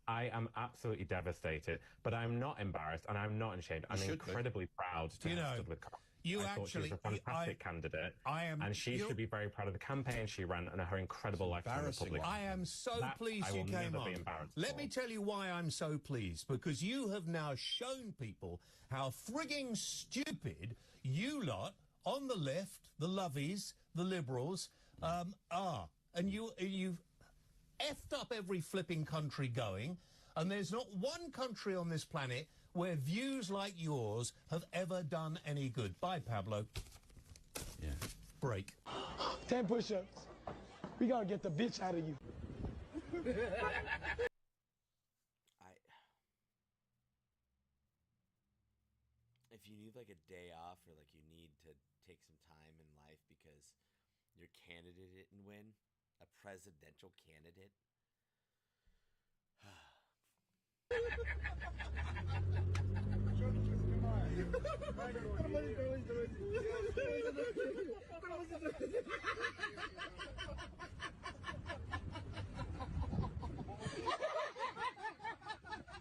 I am absolutely devastated, but I'm not embarrassed and I'm not ashamed. I'm incredibly proud to have stood with Carl. I thought she was a fantastic candidate, and she should be very proud of the campaign she ran and her incredible life in the Republic. I am so pleased you came on. Let me tell you why I'm so pleased, because you have now shown people how frigging stupid you lot on the left, the lovies, the liberals, are. And you've effed up every flipping country going. And there's not one country on this planet where views like yours have ever done any good. Bye, Pablo. Yeah. Break. 10 push-ups. We gotta get the bitch out of you. If you need like a day off or like you need to take some time in life because your candidate didn't win, a presidential candidate.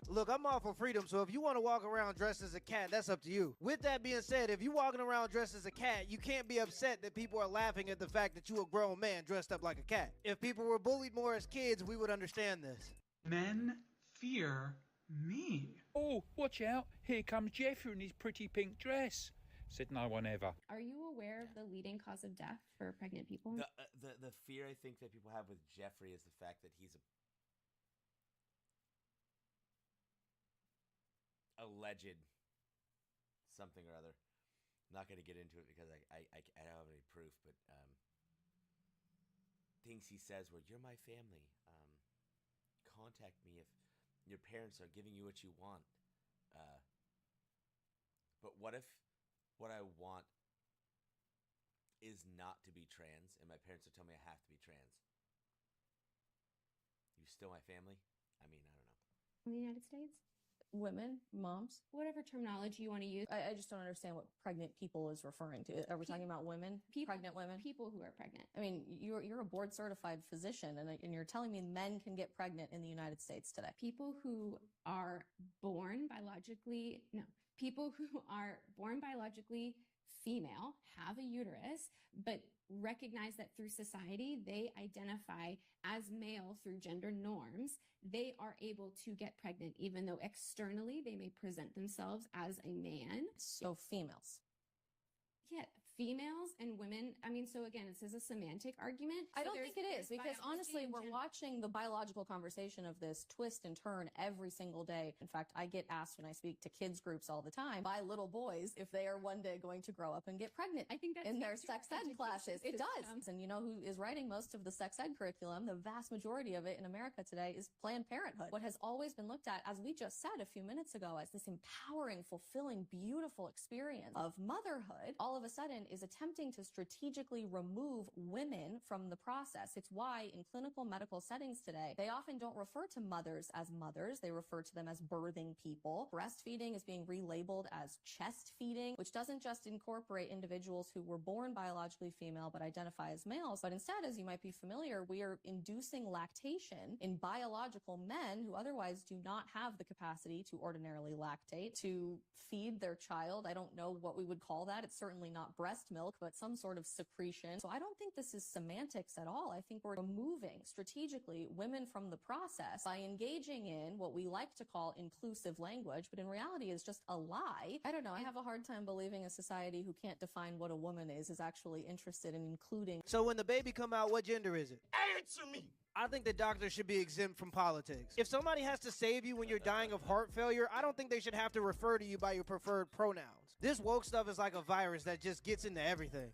Look, I'm all for freedom, so if you want to walk around dressed as a cat, that's up to you. With that being said, if you're walking around dressed as a cat, you can't be upset that people are laughing at the fact that you're a grown man dressed up like a cat. If people were bullied more as kids, we would understand this. Men fear me. Oh, watch out. Here comes Jeffrey in his pretty pink dress. Said no one ever. Are you aware of the leading cause of death for pregnant people? The fear I think that people have with Jeffrey is the fact that he's a alleged something or other. I'm not going to get into it because I don't have any proof, but things he says where you're my family. Contact me if your parents are giving you what you want. But what if what I want is not to be trans and my parents are telling me I have to be trans? You still my family? I mean, I don't know. In the United States? Women, moms, whatever terminology you want to use. I just don't understand what pregnant people is referring to. Are we talking about women? Pregnant women? People who are pregnant. I mean, you're a board certified physician and you're telling me men can get pregnant in the United States today. People who are born biologically female, have a uterus, but recognize that through society, they identify as male through gender norms. They are able to get pregnant, even though externally they may present themselves as a man. So females. Yeah, females and women. I mean, so again, this is a semantic argument. I don't think it is, because honestly, we're watching the biological conversation of this twist and turn every single day. In fact, I get asked when I speak to kids groups all the time by little boys if they are one day going to grow up and get pregnant. I think that's in their sex ed classes. It does. And you know who is writing most of the sex ed curriculum? The vast majority of it in America today is Planned Parenthood. What has always been looked at, as we just said a few minutes ago, as this empowering, fulfilling, beautiful experience of motherhood, all of a sudden is attempting to strategically remove women from the process. It's why in clinical medical settings today, they often don't refer to mothers as mothers. They refer to them as birthing people. Breastfeeding is being relabeled as chest feeding, which doesn't just incorporate individuals who were born biologically female but identify as males, but instead, as you might be familiar, we are inducing lactation in biological men who otherwise do not have the capacity to ordinarily lactate, to feed their child. I don't know what we would call that. It's certainly not breast milk, but some sort of secretion. So I don't think this is semantics at all. I think we're removing strategically women from the process by engaging in what we like to call inclusive language, but in reality is just a lie. I don't know. I have a hard time believing a society who can't define what a woman is actually interested in including. So when the baby come out, what gender is it? Answer me! I think the doctors should be exempt from politics. If somebody has to save you when you're dying of heart failure, I don't think they should have to refer to you by your preferred pronouns. This woke stuff is like a virus that just gets into everything.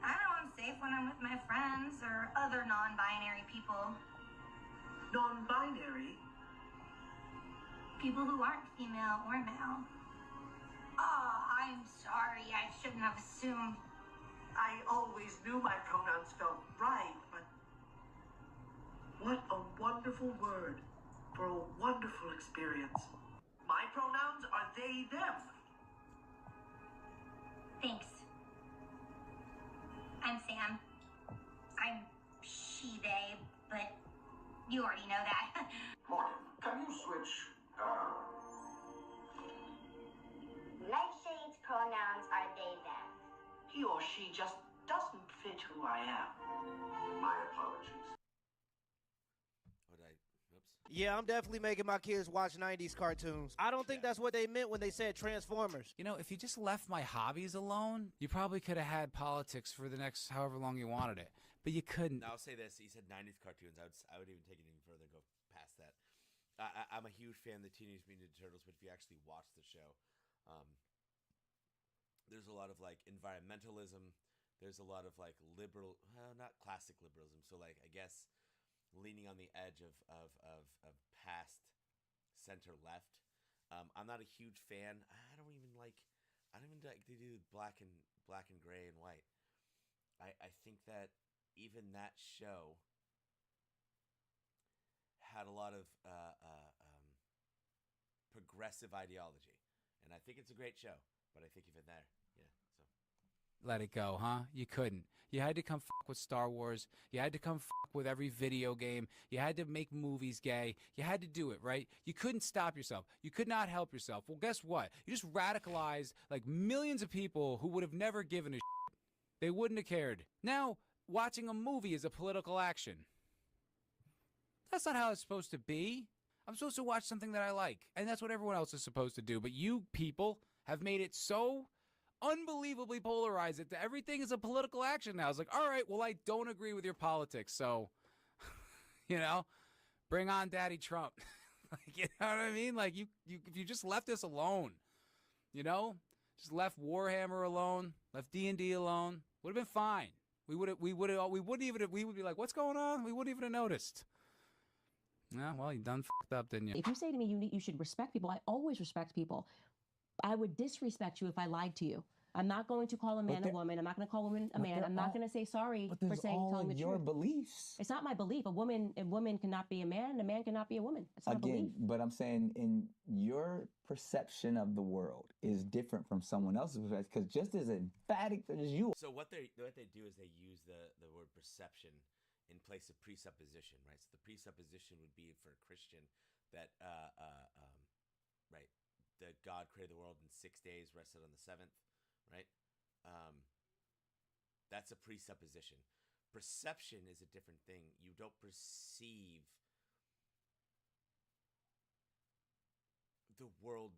I know I'm safe when I'm with my friends or other non-binary people. Non-binary? People who aren't female or male. Oh, I'm sorry. I shouldn't have assumed. I always knew my pronouns felt right, but what a wonderful word for a wonderful experience. My pronouns are they, them. Thanks. I'm Sam. I'm she, they, but you already know that. Morgan, can you switch? Nightshade's pronouns are they, them. He or she just doesn't fit who I am. My apologies. Yeah, I'm definitely making my kids watch 90s cartoons. I don't think that's what they meant when they said Transformers. You know, if you just left my hobbies alone, you probably could have had politics for the next however long you wanted it. But you couldn't. Now, I'll say this. He said 90s cartoons. I would even take it even further and go past that. I'm a huge fan of the Teenage Mutant Ninja Turtles, but if you actually watch the show, there's a lot of like environmentalism. There's a lot of like liberal, not classic liberalism. So like I guess leaning on the edge of past center left. I'm not a huge fan. I don't even like to do black and gray and white. I think that even that show had a lot of progressive ideology, and I think it's a great show. But I think even there, yeah. So Let it go, huh? You couldn't. You had to come fuck with Star Wars. You had to come fuck with every video game. You had to make movies gay. You had to do it, right? You couldn't stop yourself. You could not help yourself. Well, guess what? You just radicalized like millions of people who would have never given a shit. They wouldn't have cared. Now, watching a movie is a political action. That's not how it's supposed to be. I'm supposed to watch something that I like, and that's what everyone else is supposed to do. But you people have made it so unbelievably polarized that everything is a political action now. It's like, all right, well, I don't agree with your politics, so, you know, bring on Daddy Trump. Like, you know what I mean? Like, you if you just left us alone, you know, just left Warhammer alone, left D&D alone, would have been fine. We would be like, what's going on? We wouldn't even have noticed. Yeah, well, you done fucked up, didn't you? If you say to me you should respect people, I always respect people. I would disrespect you if I lied to you. I'm not going to call a man a woman. I'm not going to call a woman a man. I'm not going to say sorry for telling the your truth. Beliefs. It's not my belief. A woman cannot be a man, and a man cannot be a woman. It's not a belief. But I'm saying in your perception of the world is different from someone else's perspective, because just as emphatic as you. So what they do is they use the word perception in place of presupposition, right? So the presupposition would be for a Christian that right, that God created the world in 6 days, rested on the seventh, right? That's a presupposition. Perception is a different thing. You don't perceive the world.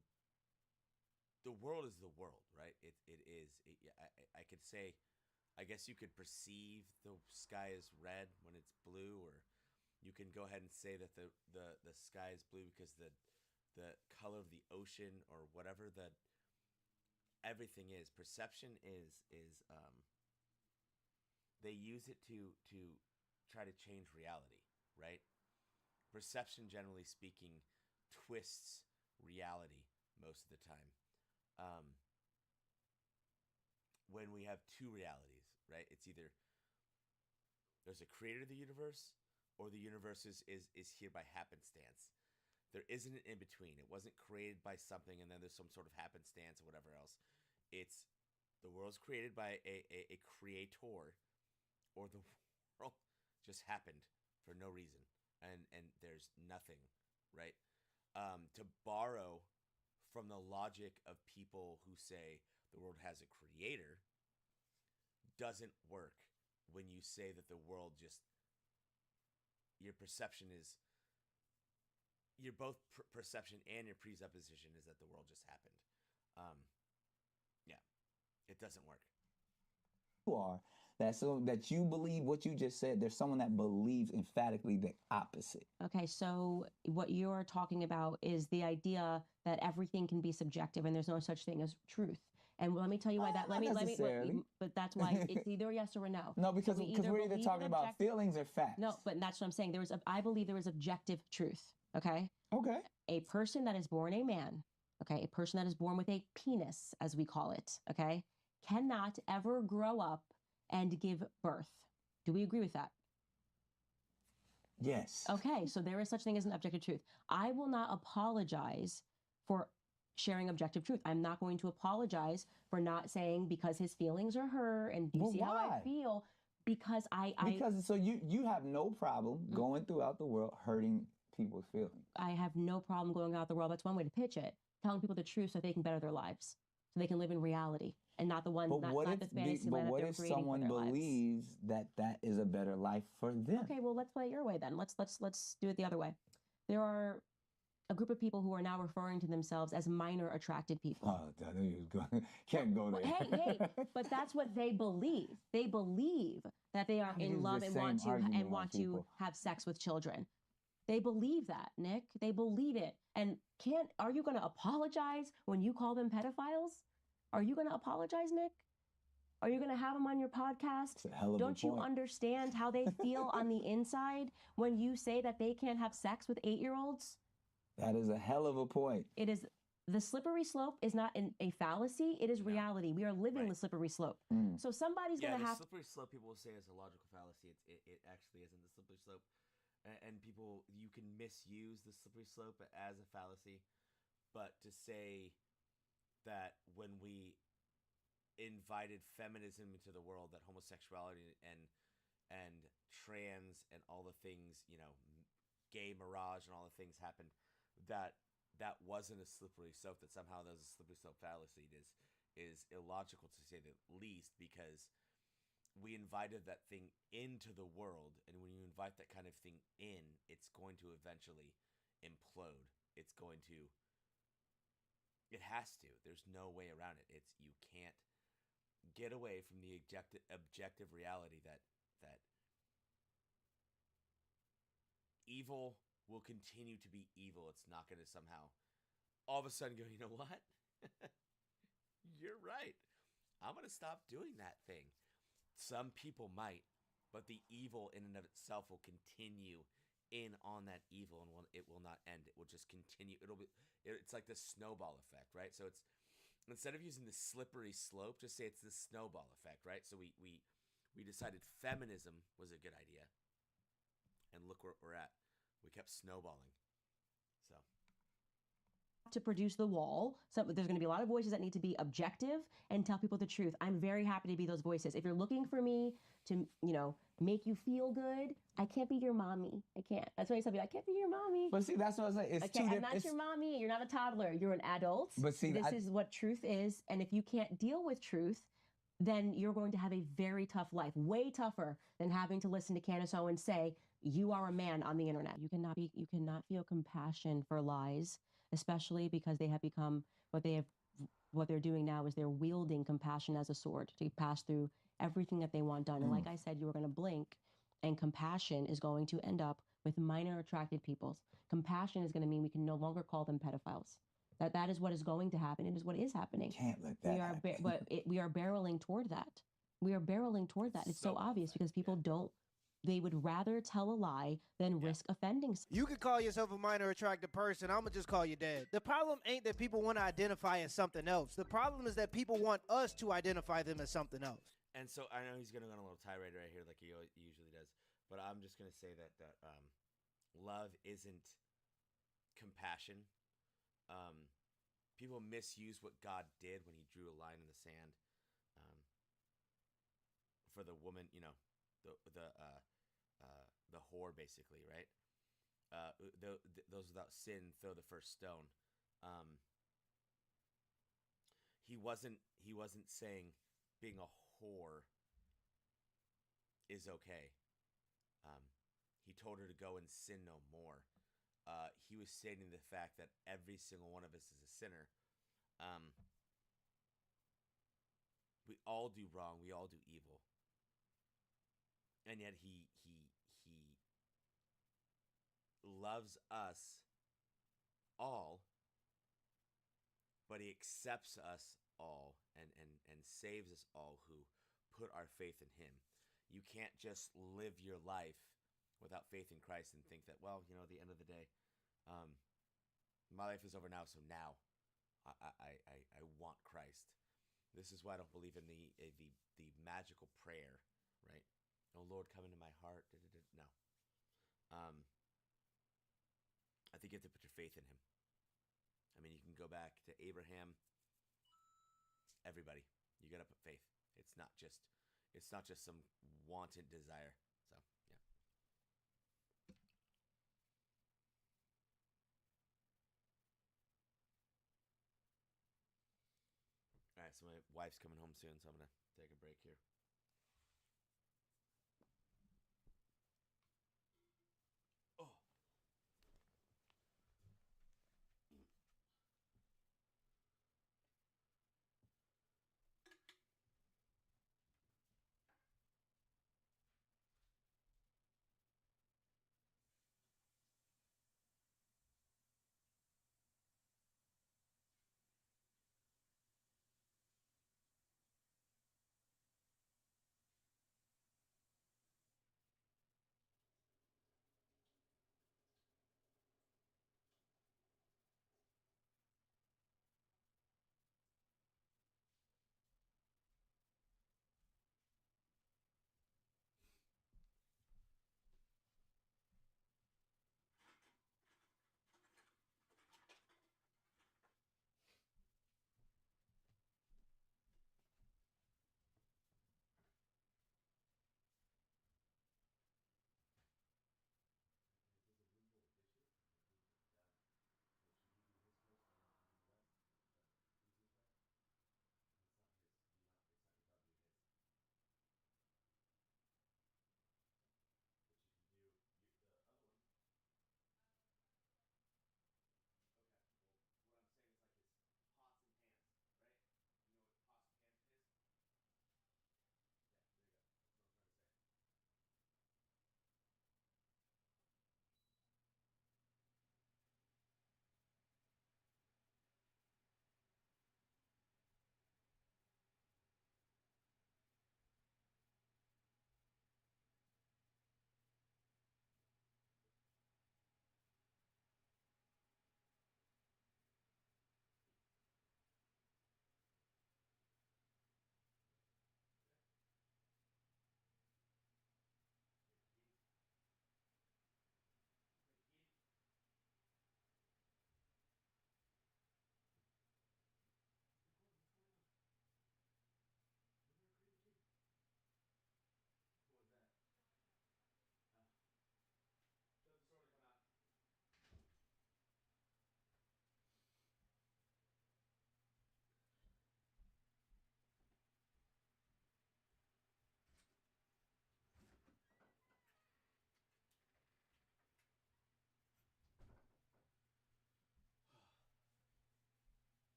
The world is the world, right? It is. I could say, I guess you could perceive the sky is red when it's blue, or you can go ahead and say that the sky is blue because the color of the ocean or whatever the everything is. Perception is they use it to try to change reality, right? Perception, generally speaking, twists reality most of the time. When we have two realities, right? It's either there's a creator of the universe, or the universe is here by happenstance. There isn't an in between. It wasn't created by something and then there's some sort of happenstance or whatever else. It's the world's created by a creator, or the world just happened for no reason, and there's nothing, right? To borrow from the logic of people who say the world has a creator doesn't work when you say that the world just, your perception is, your both perception and your presupposition is that the world just happened. Yeah, it doesn't work. You are that you believe what you just said. There's someone that believes emphatically the opposite. Okay, so what you're talking about is the idea that everything can be subjective and there's no such thing as truth. And let me tell you why that. But that's why it's either yes or a no. No, because we're either talking about feelings or facts. No, but that's what I'm saying. I believe there is objective truth. Okay. Okay. A person that is born a man, okay, a person that is born with a penis, as we call it, okay, cannot ever grow up and give birth. Do we agree with that? Yes. Okay, so there is such thing as an objective truth. I will not apologize for sharing objective truth. I'm not going to apologize for not saying because his feelings are hurt and you see how I feel, because so you have no problem going throughout the world hurting people's feelings. I have no problem going out the world. That's one way to pitch it. Telling people the truth so they can better their lives, so they can live in reality and not the one. Not the fantasy land that they're creating for their lives. But what if someone believes that is a better life for them? Okay, well, let's play it your way then. Let's do it the other way. There are a group of people who are now referring to themselves as minor attracted people. Oh, I knew you was going. Can't go there. Hey, but that's what they believe. They believe that they are in love and want to have sex with children. They believe that, Nick. They believe it. And are you going to apologize when you call them pedophiles? Are you going to apologize, Nick? Are you going to have them on your podcast? Don't you understand how they feel on the inside when you say that they can't have sex with 8-year-olds? That is a hell of a point. It is. The slippery slope is not a fallacy. It is reality. We are living the slippery slope. So somebody's going to have... the slippery slope people will say is a logical fallacy. It actually isn't the slippery slope. And people, you can misuse the slippery slope as a fallacy. But to say that when we invited feminism into the world, that homosexuality and trans and all the things, gay mirage and all the things happened, that wasn't a slippery slope, that somehow that was a slippery slope fallacy is illogical, to say the least, because we invited that thing into the world, and when you invite that kind of thing in, it's going to eventually implode. It has to. There's no way around it. You can't get away from the objective reality that evil will continue to be evil. It's not going to somehow all of a sudden go, you know what? You're right. I'm going to stop doing that thing. Some people might, but the evil in and of itself will continue in on that evil, and it will not end. It will just continue. It's like the snowball effect, right? So it's, instead of using the slippery slope, just say it's the snowball effect, right? So we decided feminism was a good idea, and look where we're at. We kept snowballing. So to produce the wall. So there's going to be a lot of voices that need to be objective and tell people the truth. I'm very happy to be those voices. If you're looking for me to, make you feel good, I can't be your mommy. I can't. That's why I tell people, I can't be your mommy. But see, that's what I was like. I'm not your mommy. You're not a toddler. You're an adult. But see, this is what truth is. And if you can't deal with truth, then you're going to have a very tough life, way tougher than having to listen to Candace Owens say, you are a man on the internet. You cannot feel compassion for lies, especially because they have become what they're doing now is they're wielding compassion as a sword to pass through everything that they want done. And like I said, you were going to blink and compassion is going to end up with minor attracted peoples. Compassion is going to mean we can no longer call them pedophiles. That is what is going to happen. It is what is happening. Can't let that happen. We are barreling toward that. We are barreling toward that. It's so obvious because people they would rather tell a lie than risk offending. You could call yourself a minor attracted person. I'm going to just call you dead. The problem ain't that people want to identify as something else. The problem is that people want us to identify them as something else. And so I know he's going to go on a little tirade right here like he usually does. But I'm just going to say that love isn't compassion. People misuse what God did when he drew a line in the sand for the woman, the whore, basically, right? Those without sin throw the first stone. He wasn't saying being a whore is okay. He told her to go and sin no more. He was stating the fact that every single one of us is a sinner. We all do wrong. We all do evil. And yet he loves us all, but he accepts us all and saves us all who put our faith in him. You can't just live your life without faith in Christ and think that, well, at the end of the day, my life is over now, so now I want Christ. This is why I don't believe in the magical prayer, right? Oh Lord, come into my heart. No. I think you have to put your faith in him. I mean, you can go back to Abraham. Everybody, you got to put faith. It's not just some wanted desire. So, yeah. All right, so my wife's coming home soon, so I'm going to take a break here.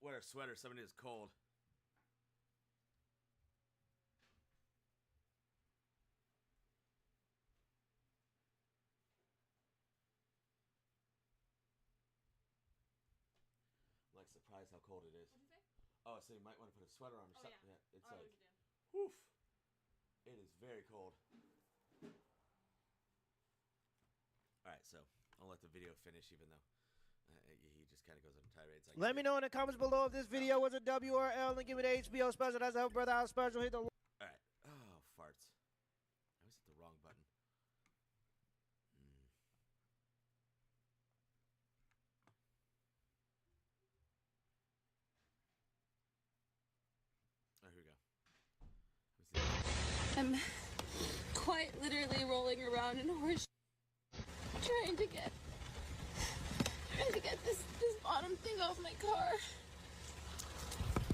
wear a sweater. Somebody is cold. I'm like surprised how cold it is. What'd you say? Oh, so you might want to put a sweater on or something. Yeah. It's I like, always do. woof. It is very cold. All right, so I'll let the video finish, even though he just kind of goes on tirades. Like Let me know in the comments below if this video was a W or L, and give me the HBO special. That's a brother out special. Hit the. All right. Oh, farts. I was hit the wrong button. Oh, here we go. I'm quite literally rolling around in horse trying to get this bottom thing off my car.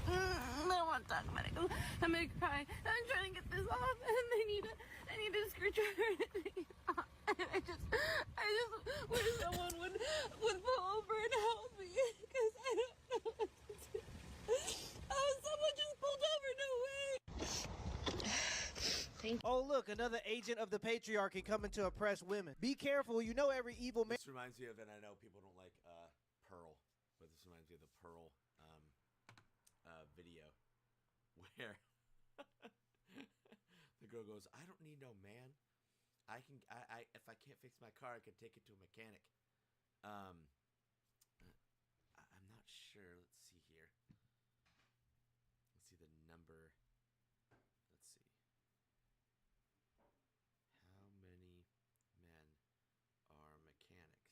I don't want to talk about it. I'm gonna cry. I'm trying to get this off, and I need a screwdriver to take it off. And I just wish someone would pull over and help me, because I don't know what to do. Oh, someone just pulled over. No way. Oh, look, another agent of the patriarchy coming to oppress women. Be careful, you know every evil man. This reminds me of, and I know people don't like Pearl, but this reminds me of the Pearl video where the girl goes, "I don't need no man. I if I can't fix my car, I can take it to a mechanic." I'm not sure. Let's see here. Let's see the number. Let's see. How many men are mechanics?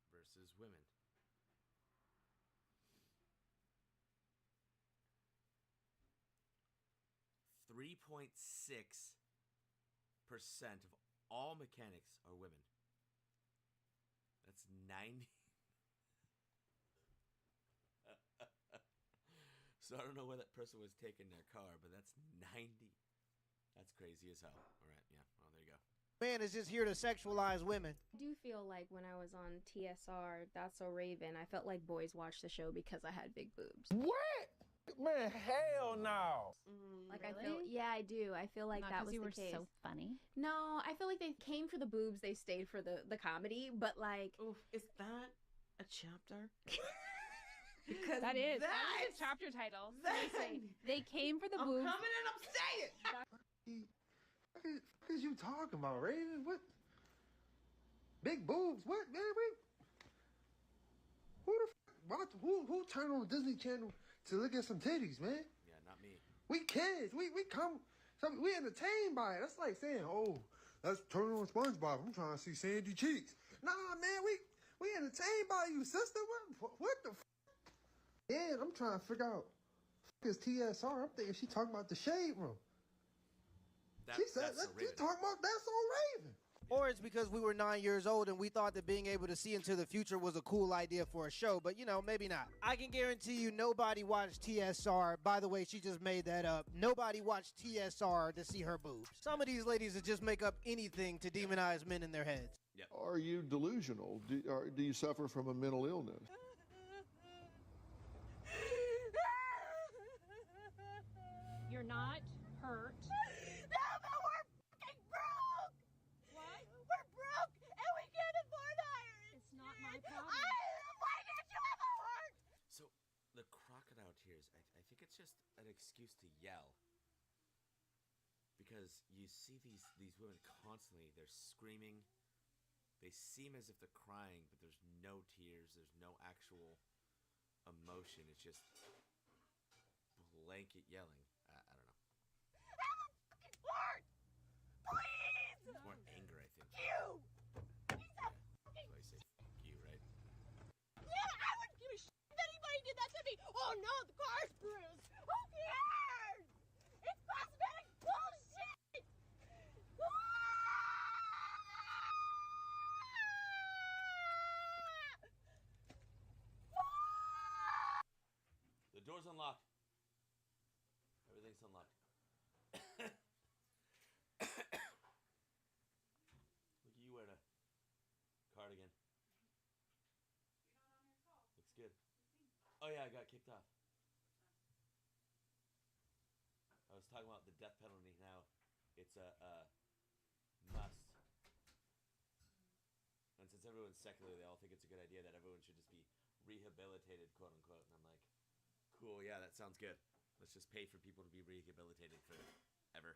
Versus women. .6% of all mechanics are women. That's 90. So I don't know where that person was taking their car, but that's 90. That's crazy as hell. All right, yeah. Well, there you go. Man is just here to sexualize women. I do feel like when I was on TSR, That's So Raven, I felt like boys watched the show because I had big boobs. What? Man, hell no. Like Really? I feel, yeah, I do. I feel like Not that 'cause was you the were case. so funny. No, I feel like they came for the boobs. They stayed for the comedy, but like, oof, is that a chapter? Because that is a chapter title. Seriously. They came for the boobs. I'm coming and I'm staying. What is you talking about, Raven? What? Big boobs? What, man? Who the watch? Who turned on Disney Channel to look at some titties, man? Yeah, not me. We kids. We come. We entertained by it. That's like saying, oh, let's turn on SpongeBob. I'm trying to see Sandy Cheeks. Nah, man. We entertained by you, sister. What the? Yeah, I'm trying to figure out. Is TSR? I'm thinking she talking about the Shade Room. She said, she's talking about That's So Raven. Or it's because we were 9 years old and we thought that being able to see into the future was a cool idea for a show, but you know, maybe not. I can guarantee you nobody watched TSR. By the way, she just made that up. Nobody watched TSR to see her boobs. Some of these ladies that just make up anything to demonize men in their heads. Yep. Are you delusional? Do you suffer from a mental illness? You're not hurt. No, but we're fucking broke! What? We're broke and we can't afford irons! It's not my problem. Why didn't you ever work? So the crocodile tears, I think it's just an excuse to yell. Because you see these women constantly, they're screaming. They seem as if they're crying, but there's no tears. There's no actual emotion. It's just blanket yelling. I don't know. Have a fucking word! Please! It's more anger, I think. You! He's a fucking... So I say fuck you, right? Yeah, I wouldn't give a shit if anybody did that to me! Oh no, the car's bruised! Who cares? It's cosmetic bullshit! The door's unlocked. Everything's unlocked. Look at you wearing a cardigan. Oh yeah, I got kicked off. I was talking about the death penalty. Now it's a must. And since everyone's secular, they all think it's a good idea that everyone should just be rehabilitated, quote unquote. And I'm like, cool, yeah, that sounds good. Let's just pay for people to be rehabilitated forever.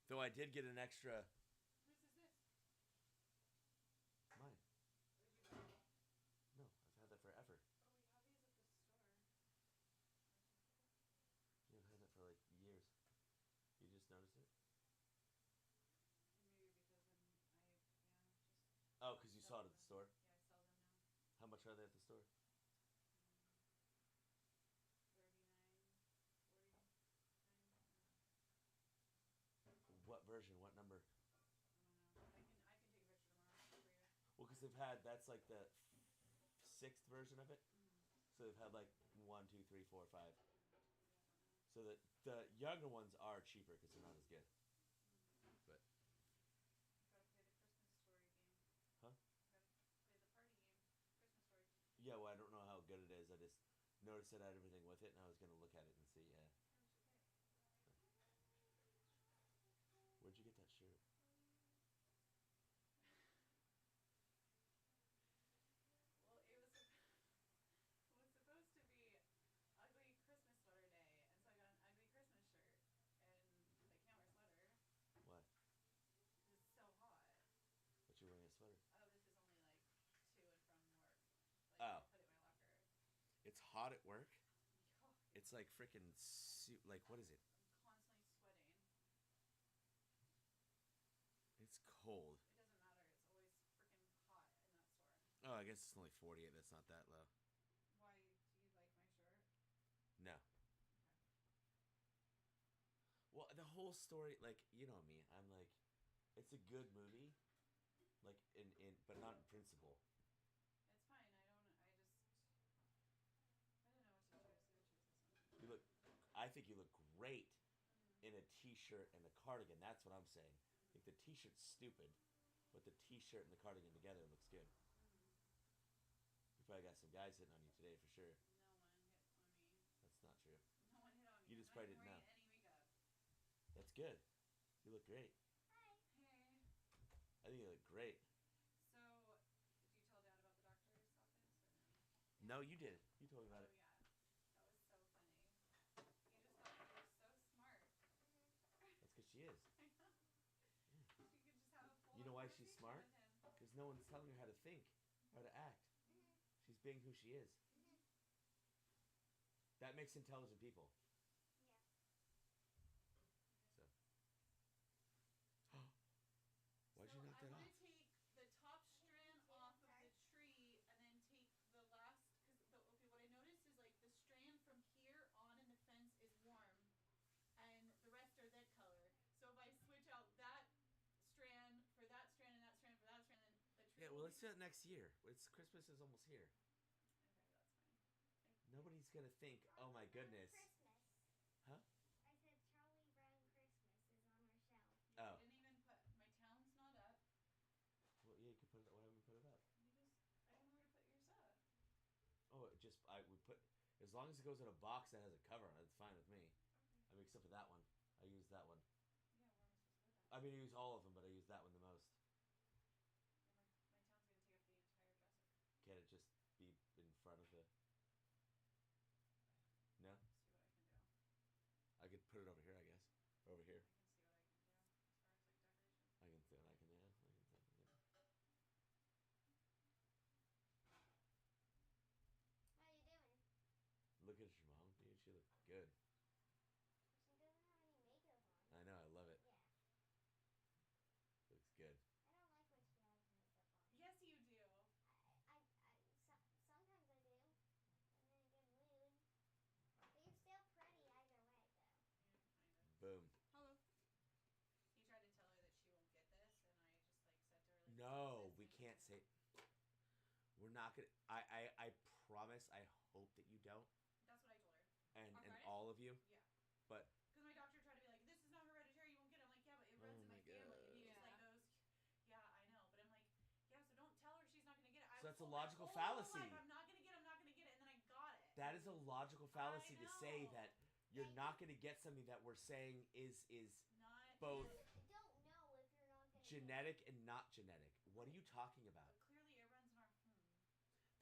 Though I did get an extra. Whose is this? Mine. No, I've had that forever. Oh, we have these at the store. Yeah, I've had that for like years. You just noticed it? Maybe because Oh, because you saw it at the store? Yeah, I sell them now. How much are they at the store? 39, 40. What version? What number? I don't know. I can take a picture tomorrow for you. Well, because they've had, that's like the 6th version of it. So they've had like 1, 2, 3, 4, 5. So the younger ones are cheaper because they're not as good. But. Gotta play the Christmas Story game. Huh? Gotta play the party game. Christmas Story. Yeah, well, I don't know how good it is. I just noticed it had everything with it, and I was going to look at it and see, yeah. Where'd you get that shirt? Well, it was supposed to be ugly Christmas sweater day, and so I got an ugly Christmas shirt, and I can't wear a sweater. Why? It's so hot. But you're wearing a sweater. Oh, this is only like to and from work. Like, Oh. I put it in my locker. It's hot at work? Yeah. It's like freaking like, what is it? I'm constantly sweating. It's cold. It doesn't matter. It's always freaking hot in that store. Oh, I guess it's only 48. That's not that low. Why do you like my shirt? No. Well, the whole story, like, you know me, I'm like, it's a good movie, like, but not in principle. It's fine. I don't know what to choose. You look, I think you look great in a t-shirt and a cardigan. That's what I'm saying. I think the t-shirt's stupid, but the t-shirt and the cardigan together looks good. You probably got some guys hitting on you today for sure. No one hit on me. That's not true. No one hit on me. You just I'm probably not didn't know. wearing any makeup. That's good. You look great. Hey. I think you look great. So, did you tell Dad about the doctor's office or no? No, you did. You told me about it. Oh yeah, that was so funny. You just thought you were so smart. That's because she is. I know. She could just have a full You know why she's smart? with him. Because no one's telling her how to think, how to act. She's being who she is. That makes intelligent people. So. Why'd you knock that I'm off? gonna take the top strand off of the tree and then take the last, okay, what I noticed is like the strand from here on in the fence is warm and the rest are that color. So if I switch out that strand for that strand and that strand for that strand, then the tree Yeah, will well, let's do that next year. It's Christmas is almost here. Okay, that's fine. Nobody's gonna think, oh my goodness. Christmas. Huh? I said Charlie Brown Christmas is on our shelf. Oh. I didn't even put, my town's not up. Well, yeah, you could put it. Why haven't we put it up? I don't know where to put your stuff. Oh, it just we put. As long as it goes in a box that has a cover on it, it's fine with me. Okay. I mean, except for that one. I use that one. Yeah, where am I supposed to put that? I mean, I use all of them, but I use that one the most. Yeah, my town's gonna take up the entire dresser. Can it just be in front of the? No. See what I can do. I could put it over here, I guess. Or over here. I can see what I can do as far as like decoration. I can see what I can do. I can see what I can do. What are you doing? Look at your mom, dude. She looks good. She doesn't have any makeup on. I know. I love it. Yeah. Looks good. I don't like when she has makeup on. Yes, you do. Sometimes I do. And then I get mood. But you're still pretty either way, though. Yeah, kind of. Boom. Hello. He tried to tell her that she won't get this, and I just like said to her like. No, we can't say. We're not gonna. I promise. I hope that you don't. That's what I told her. And Arthritis? all of you. Yeah. But. Because my doctor tried to be like, this is not hereditary, you won't get it. I'm like, yeah, but it runs Oh in my my family. And he God. just like goes, yeah, I know. But I'm like, yeah, so don't tell her she's not going to get it. So that's a told her logical all my fallacy. life, I'm not going to get it, I'm not going to get That is a logical fallacy to say that you're not going to get something that we're saying is both genetic and not genetic. What are you talking about? But clearly, it runs in our home.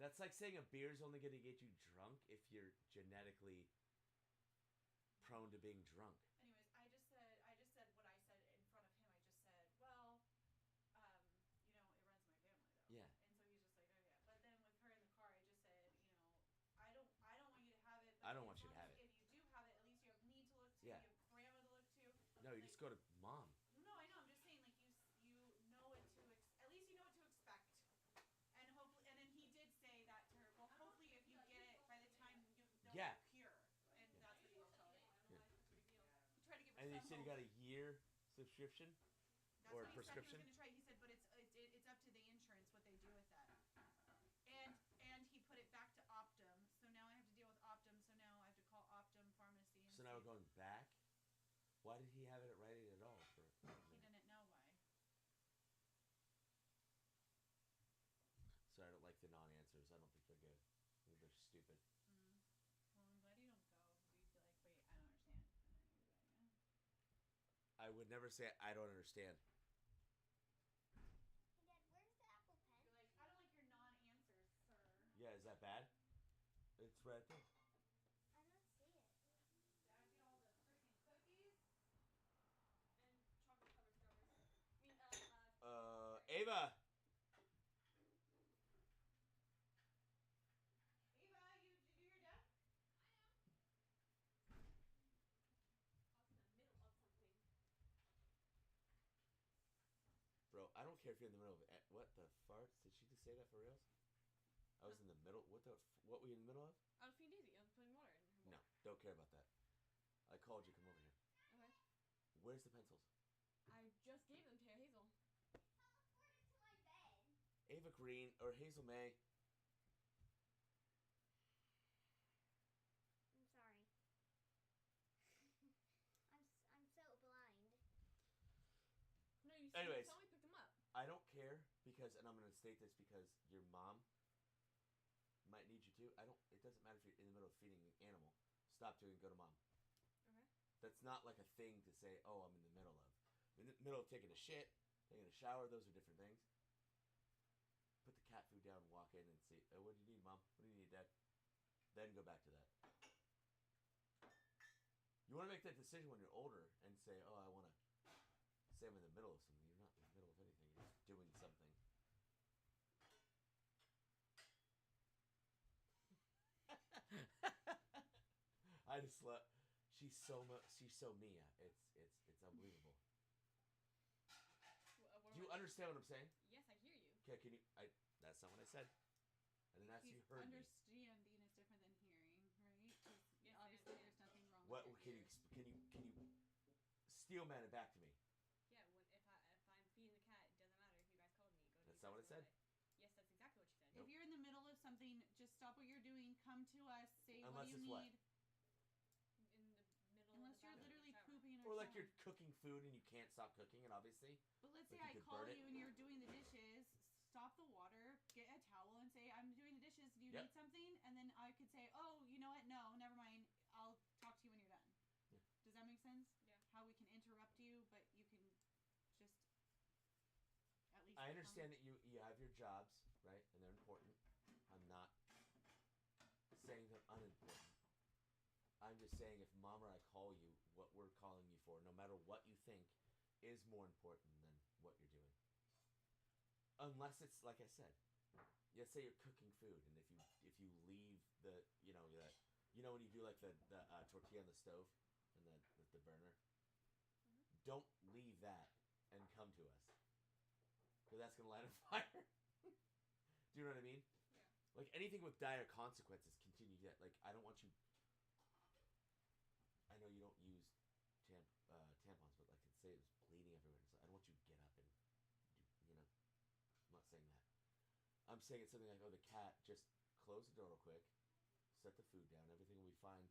That's like saying a beer's only going to get you drunk if you're genetically prone to being drunk. Anyways, I just said what I said in front of him. I just said, well, it runs in my family though. Yeah. And so he's just like, oh yeah. But then with her in the car, I just said, I don't want you to have it. But I don't want you to have it. If you do have it, at least you have me to look to. Yeah. You have grandma to look to. No, you just go to mom. No, I know. I'm just saying, like you know what to at least you know what to expect. And hopefully, and then he did say that to her. Well, hopefully, if you get it by the time they'll Yeah. be pure, and that's what he was telling me. Yeah. He tried to give her And you some said you hope. got a year subscription That's or what prescription. He said he was going to try. He said, but it's up to the insurance what they do with that. And he put it back to Optum. So now I have to deal with Optum. So now I have to call Optum Pharmacy. And So now we're going back. Why did he have it at Rite Aid at all? He didn't know why. So I don't like the non-answers. I don't think they're good. I think they're stupid. Well, I'm glad you don't go. You'd be like, wait, I don't understand. And then you'd be like, yeah. I would never say I don't understand. Dad, where's the apple pen? You're like, I don't like your non-answers, sir. Yeah, is that bad? It's right there. I don't see it. Dad, get all the freaking cookies and chocolate covered strawberries. Ava. Ava, did you do your desk? Bro, I don't care if you're in the middle of it. What the farts? Did she just say that for reals? I was in the middle. What were you in the middle of? I was feeding Daisy. I was putting water in her bowl. No, don't care about that. I called you. Come over here. Okay. Where's the pencils? I just gave them to Hazel. Ava Green or Hazel May. I'm sorry. I'm so blind. No, you Anyways, saw me pick them up. I don't care because, and I'm going to state this because your mom might need you to. It doesn't matter if you're in the middle of feeding an animal. Stop doing it. Go to mom. Okay. That's not like a thing to say, oh, I'm in the middle of. I'm in the middle of taking a shit, taking a shower. Those are different things. Put the cat food down and walk in and see, oh, what do you need, mom? What do you need, dad? Then go back to that. You want to make that decision when you're older and say, oh, I want to say I'm in the middle of something. You're not in the middle of anything. You're just doing something. I just love. She's so Mia. It's unbelievable. Do you understand what I'm saying? Yes, I hear you. Okay, can you? That's not what I said. I didn't ask you heard me. Understanding is different than hearing, right? Because obviously there's nothing wrong. What with can you steel man it back to me? Yeah, if I'm feeding the cat, it doesn't matter if you guys called me. Go. That's not what I said. Yes, that's exactly what you said. If you're in the middle of something, just stop what you're doing. Come to us. Say Unless what you it's need. In the middle. Unless you're literally pooping Or or like you're cooking food and you can't stop cooking it, obviously. But let's say like I could call burn you and you're doing the dishes. Stop the water, get a towel, and say, I'm doing the dishes. Do you Yep. need something? And then I could say, oh, you know what? No, never mind. I'll talk to you when you're done. Yeah. Does that make sense? Yeah. How we can interrupt you, but you can just at least. I understand that you have your jobs, right? And they're important. I'm not saying they're unimportant. I'm just saying if mom or I call you, what we're calling you for, no matter what you think, is more important than what you're doing. Unless it's like I said, let's say you're cooking food, and if you leave the when you do like the tortilla on the stove and the burner, don't leave that and come to us, because that's gonna light a fire. Do you know what I mean? Yeah. Like anything with dire consequences, continue that. Like I don't want you. I know you don't use tampons, but like say it was bleeding everywhere. So I don't want you to get up and do. I'm not saying that. I'm saying it's something like, oh, the cat, just close the door real quick, set the food down, everything will be fine.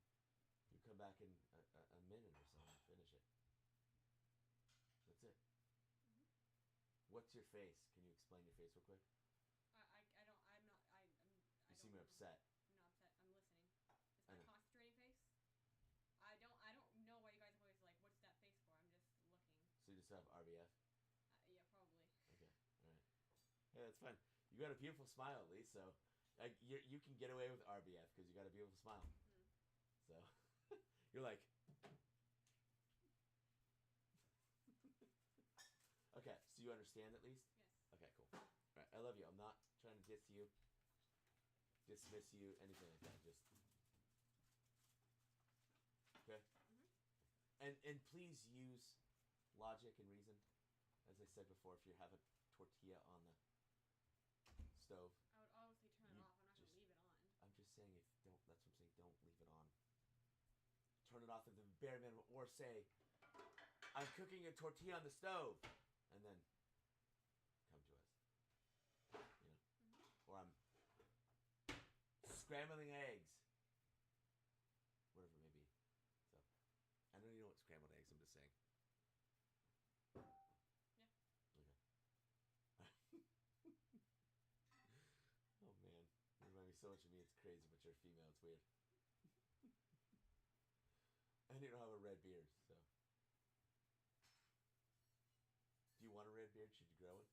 You come back in a minute or so and finish it. That's it. Mm-hmm. What's your face? Can you explain your face real quick? I don't. I'm not. You seem upset. I'm not upset. I'm listening. still have RBF? Yeah, probably. Okay, all right. Yeah, that's fine. You got a beautiful smile at least, so like you can get away with RBF because you got a beautiful smile. So you're like, okay. So you understand at least? Yes. Okay, cool. All right, I love you. I'm not trying to diss you, dismiss you, anything like that. Just okay. And please use logic and reason. As I said before, if you have a tortilla on the stove, I would obviously turn it off. I'm not going to leave it on. I'm just saying, if don't. That's what I'm saying. Don't leave it on. Turn it off at the bare minimum, or say, "I'm cooking a tortilla on the stove," and then come to us. You know, or I'm scrambling eggs. Whatever it may be. So, I know you know what scrambled eggs. I'm just saying. Oh man, you remind me so much of me. It's crazy, but you're a female. It's weird. And you don't have a red beard, so. Do you want a red beard? Should you grow it?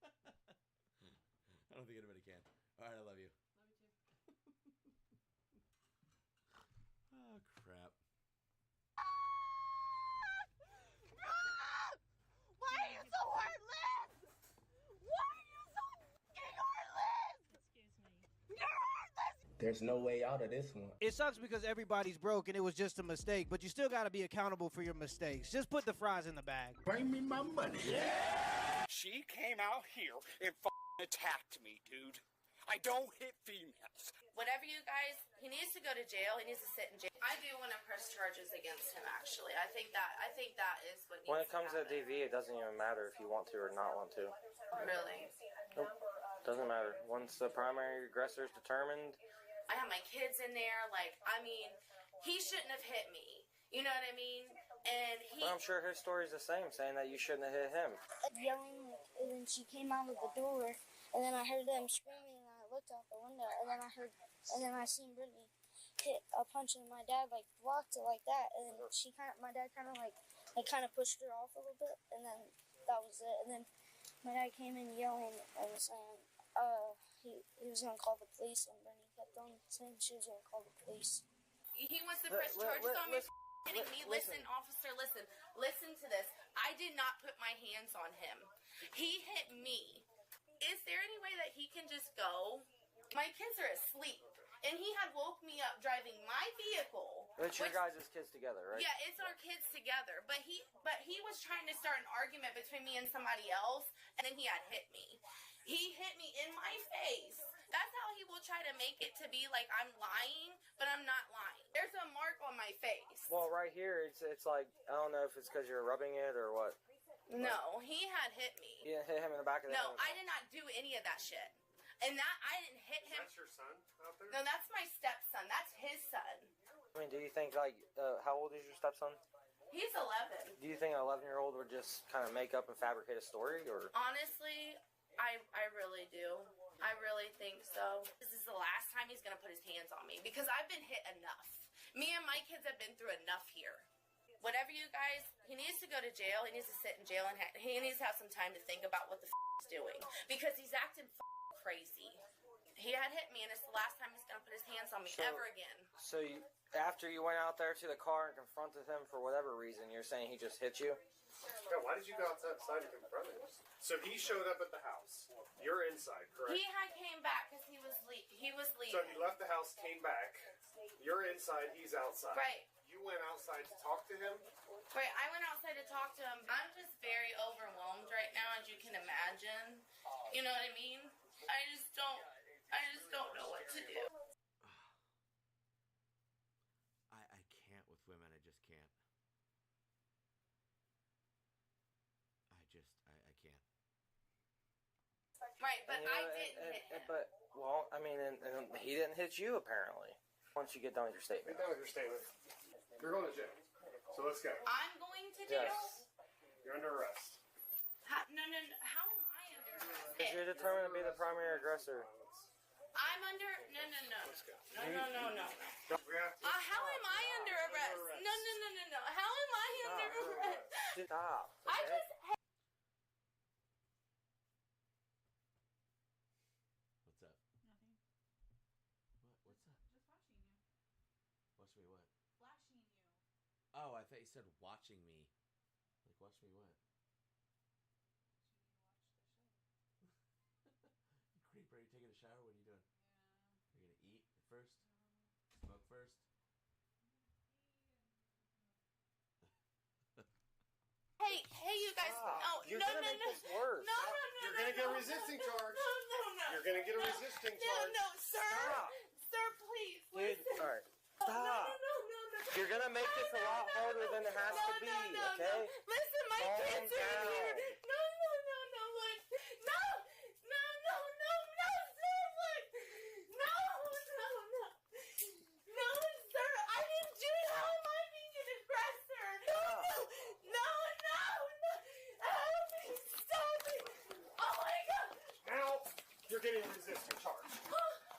I couldn't pull it off. I don't think anybody can. All right, I love you. Love you too. Oh crap. Why are you so heartless? Why are you so fucking heartless? Excuse me. You're heartless. There's no way out of this one. It sucks because everybody's broke and it was just a mistake, but you still got to be accountable for your mistakes. Just put the fries in the bag. Bring me my money. She came out here and attacked me, dude. I don't hit females. Whatever you guys, he needs to go to jail. He needs to sit in jail. I do want to press charges against him. Actually, I think that is what. When it comes to DV, it doesn't even matter if you want to or not want to. Really. Nope. Doesn't matter. Once the primary aggressor is determined. I have my kids in there. Like, I mean, he shouldn't have hit me. You know what I mean? And he. Well, I'm sure his story's the same, saying that you shouldn't have hit him. Yelling, and then she came out of the door, and then I heard them screaming, and I looked out the window, and then I seen Brittany hit a punch, and my dad like blocked it like that, and then my dad kind of pushed her off a little bit, and then that was it. And then my dad came in yelling and saying, he was gonna call the police, and Brittany kept on saying she was gonna call the police. He wants to press charges on me. Hitting me. Listen, officer, listen to this. I did not put my hands on him. He hit me. Is there any way that he can just go? My kids are asleep, and he had woke me up driving my vehicle. It's your guys' kids together, right? Yeah, it's our kids together. But he was trying to start an argument between me and somebody else, and then he had hit me. He hit me in my face. That's how he will try to make it to be like I'm lying, but I'm not lying. There's a mark on my face. Well, right here, it's like, I don't know if it's because you're rubbing it or what. No, he had hit me. You didn't hit him in the back of the head? No, I did not do any of that shit. And that, I didn't hit him. That's your son out there? No, that's my stepson. That's his son. I mean, do you think, like, how old is your stepson? He's 11. Do you think an 11-year-old would just kind of make up and fabricate a story, or? Honestly, I really do. I really think so. This is the last time he's going to put his hands on me because I've been hit enough. Me and my kids have been through enough here. Whatever you guys, he needs to go to jail. He needs to sit in jail and he needs to have some time to think about what the he's doing because he's acting crazy. He had hit me and it's the last time he's going to put his hands on me ever again. So after you went out there to the car and confronted him for whatever reason, you're saying he just hit you? Yeah, why did you go outside and confront him? So he showed up at the house. You're inside, correct? He had came back because he was leaving. So he left the house, came back. You're inside, he's outside. Right. You went outside to talk to him? Right, I went outside to talk to him. I'm just very overwhelmed right now, as you can imagine. You know what I mean? I just don't know what to do. I can't with women. I just can't. I can't. Right, but I didn't hit him. But, well, I mean, and he didn't hit you, apparently. Once you get done with your statement. Get done with your statement. You're going to jail. So let's go. I'm going to jail? Yes. You're under arrest. No. How am I under arrest? Because you're determined to be the primary aggressor. I'm I'm under. No. How am I under arrest? No. How am I under arrest? Stop. I just. What's up? Nothing. What's up? Just watching you. Watch me what? Flashing you. Oh, I thought you said watching me. Like, watch me what? You creep, are you taking a shower? What are you doing? Yeah. Are you gonna eat first? Smoke first? Hey, you guys. Stop. You're No. gonna make this worse. No. You're gonna get a resisting charge. No. You're gonna get a resisting charge. No, sir. Stop. Sir, please. Dude, Listen. alright. No. Stop. You're gonna make this a lot harder than it has to be, okay? Listen, my Calm kids are down. here. No, look. No, sir, look. No, sir, I didn't do it. How am I being an aggressor? No. Help me, stop it. Oh my God. Now you're getting a resisting charge.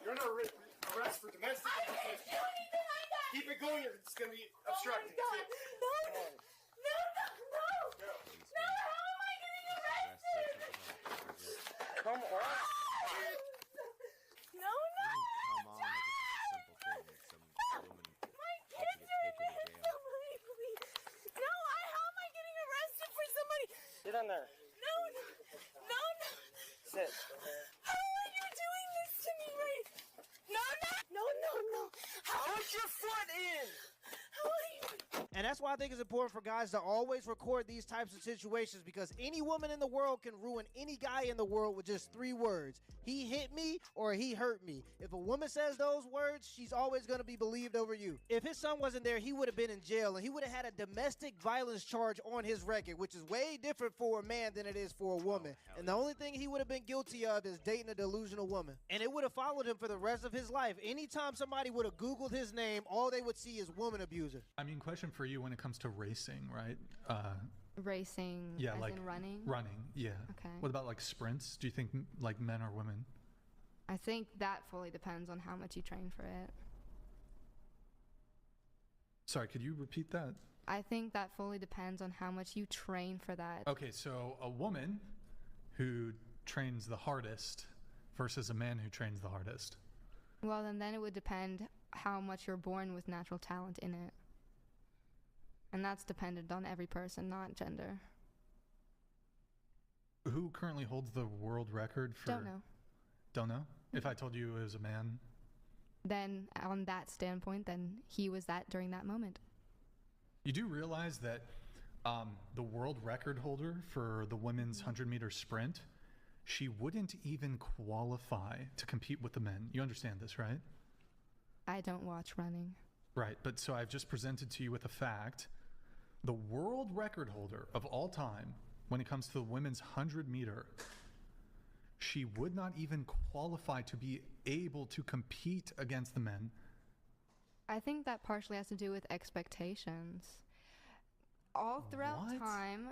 You're under arrest for domestic I didn't do anything like that. Keep it going, or it's gonna be obstructing. Oh my God. No, how am I getting arrested? Come on. No. Come on, like it's just a simple thing. Like some woman My wants to kids get are taken here. to jail. Somebody, please. No, how am I getting arrested for somebody? Get in there. No. Sit. How are you doing this to me, right? No. Put your foot in. How are you? And that's why I think it's important for guys to always record these types of situations, because any woman in the world can ruin any guy in the world with just 3 words. He hit me or he hurt me. If a woman says those words, she's always going to be believed over you. If his son wasn't there, he would have been in jail and he would have had a domestic violence charge on his record, which is way different for a man than it is for a woman. And the only thing he would have been guilty of is dating a delusional woman. And it would have followed him for the rest of his life. Anytime somebody would have Googled his name, all they would see is woman abuser. I mean, question for you when it comes to racing, right? Racing, Yeah, as like in running? Running, yeah. Okay. What about like sprints? Do you think like men or women? I think that fully depends on how much you train for it. Sorry, could you repeat that? I think that fully depends on how much you train for that. Okay, so a woman who trains the hardest versus a man who trains the hardest. Well, then it would depend how much you're born with natural talent in it. And that's dependent on every person, not gender. Who currently holds the world record for... Don't know. Don't know? If I told you it was a man? Then on that standpoint, then he was that during that moment. You do realize that the world record holder for the women's 100-meter sprint, she wouldn't even qualify to compete with the men. You understand this, right? I don't watch running. Right, but so I've just presented to you with a fact. The world record holder of all time when it comes to the women's 100-meter, she would not even qualify to be able to compete against the men. I think that partially has to do with expectations. All throughout time,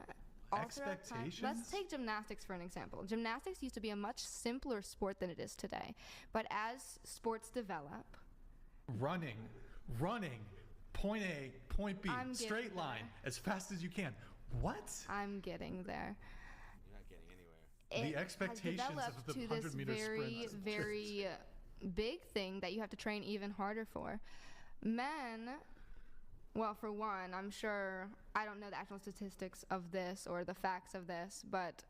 Expectations? Let's take gymnastics for an example. Gymnastics used to be a much simpler sport than it is today. But as sports develop... Running, point A, point B, straight line, as fast as you can. What? I'm getting there. You're not getting anywhere. The expectations of the 100-meter sprint. Very big thing that you have to train even harder for. Men, well, for one, I'm sure, I don't know the actual statistics of this or the facts of this, but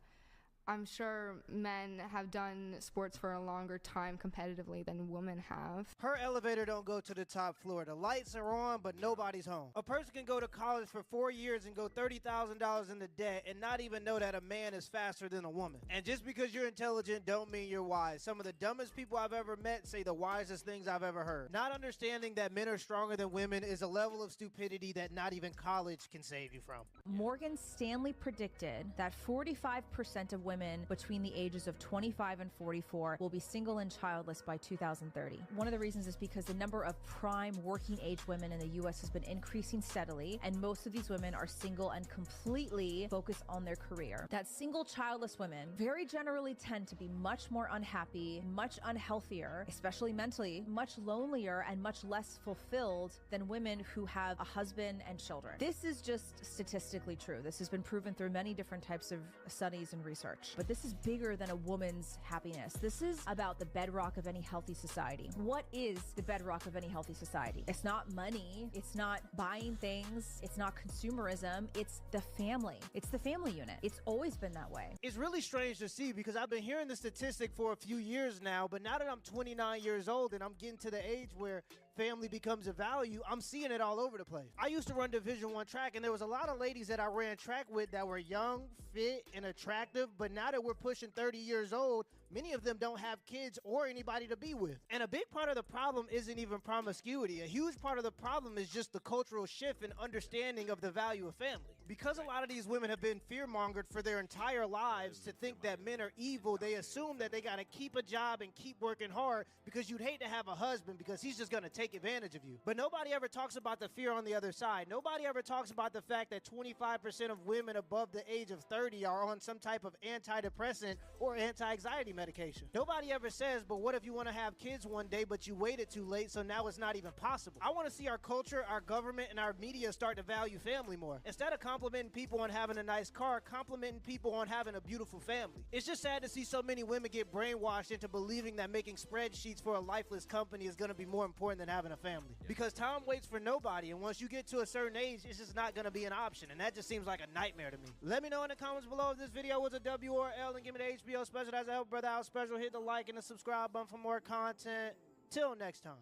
I'm sure men have done sports for a longer time competitively than women have. Her elevator don't go to the top floor. The lights are on, but nobody's home. A person can go to college for 4 years and go $30,000 into debt and not even know that a man is faster than a woman. And just because you're intelligent don't mean you're wise. Some of the dumbest people I've ever met say the wisest things I've ever heard. Not understanding that men are stronger than women is a level of stupidity that not even college can save you from. Morgan Stanley predicted that 45% of women women between the ages of 25 and 44 will be single and childless by 2030. One of the reasons is because the number of prime working age women in the U.S. has been increasing steadily, and most of these women are single and completely focused on their career. That single childless women very generally tend to be much more unhappy, much unhealthier, especially mentally, much lonelier, and much less fulfilled than women who have a husband and children. This is just statistically true. This has been proven through many different types of studies and research. But this is bigger than a woman's happiness. This is about the bedrock of any healthy society. What is the bedrock of any healthy society? It's not money. It's not buying things. It's not consumerism. It's the family. It's the family unit. It's always been that way. It's really strange to see because I've been hearing the statistic for a few years now, but now that I'm 29 years old and I'm getting to the age where family becomes a value, I'm seeing it all over the place. I used to run Division I track, and there was a lot of ladies that I ran track with that were young, fit, and attractive, but now that we're pushing 30 years old, many of them don't have kids or anybody to be with. And a big part of the problem isn't even promiscuity. A huge part of the problem is just the cultural shift and understanding of the value of family. Because a lot of these women have been fear-mongered for their entire lives to think that men are evil, they assume that they gotta keep a job and keep working hard because you'd hate to have a husband because he's just gonna take advantage of you. But nobody ever talks about the fear on the other side. Nobody ever talks about the fact that 25% of women above the age of 30 are on some type of antidepressant or anti-anxiety medication. Nobody ever says, but what if you want to have kids one day, but you waited too late, so now it's not even possible? I want to see our culture, our government, and our media start to value family more. Instead of complimenting people on having a nice car, complimenting people on having a beautiful family. It's just sad to see so many women get brainwashed into believing that making spreadsheets for a lifeless company is going to be more important than having a family. Because time waits for nobody, and once you get to a certain age, it's just not going to be an option, and that just seems like a nightmare to me. Let me know in the comments below if this video was a W or L, and give me the HBO special. That's a Help Brother Out special. Hit the like and the subscribe button for more content. Till next time.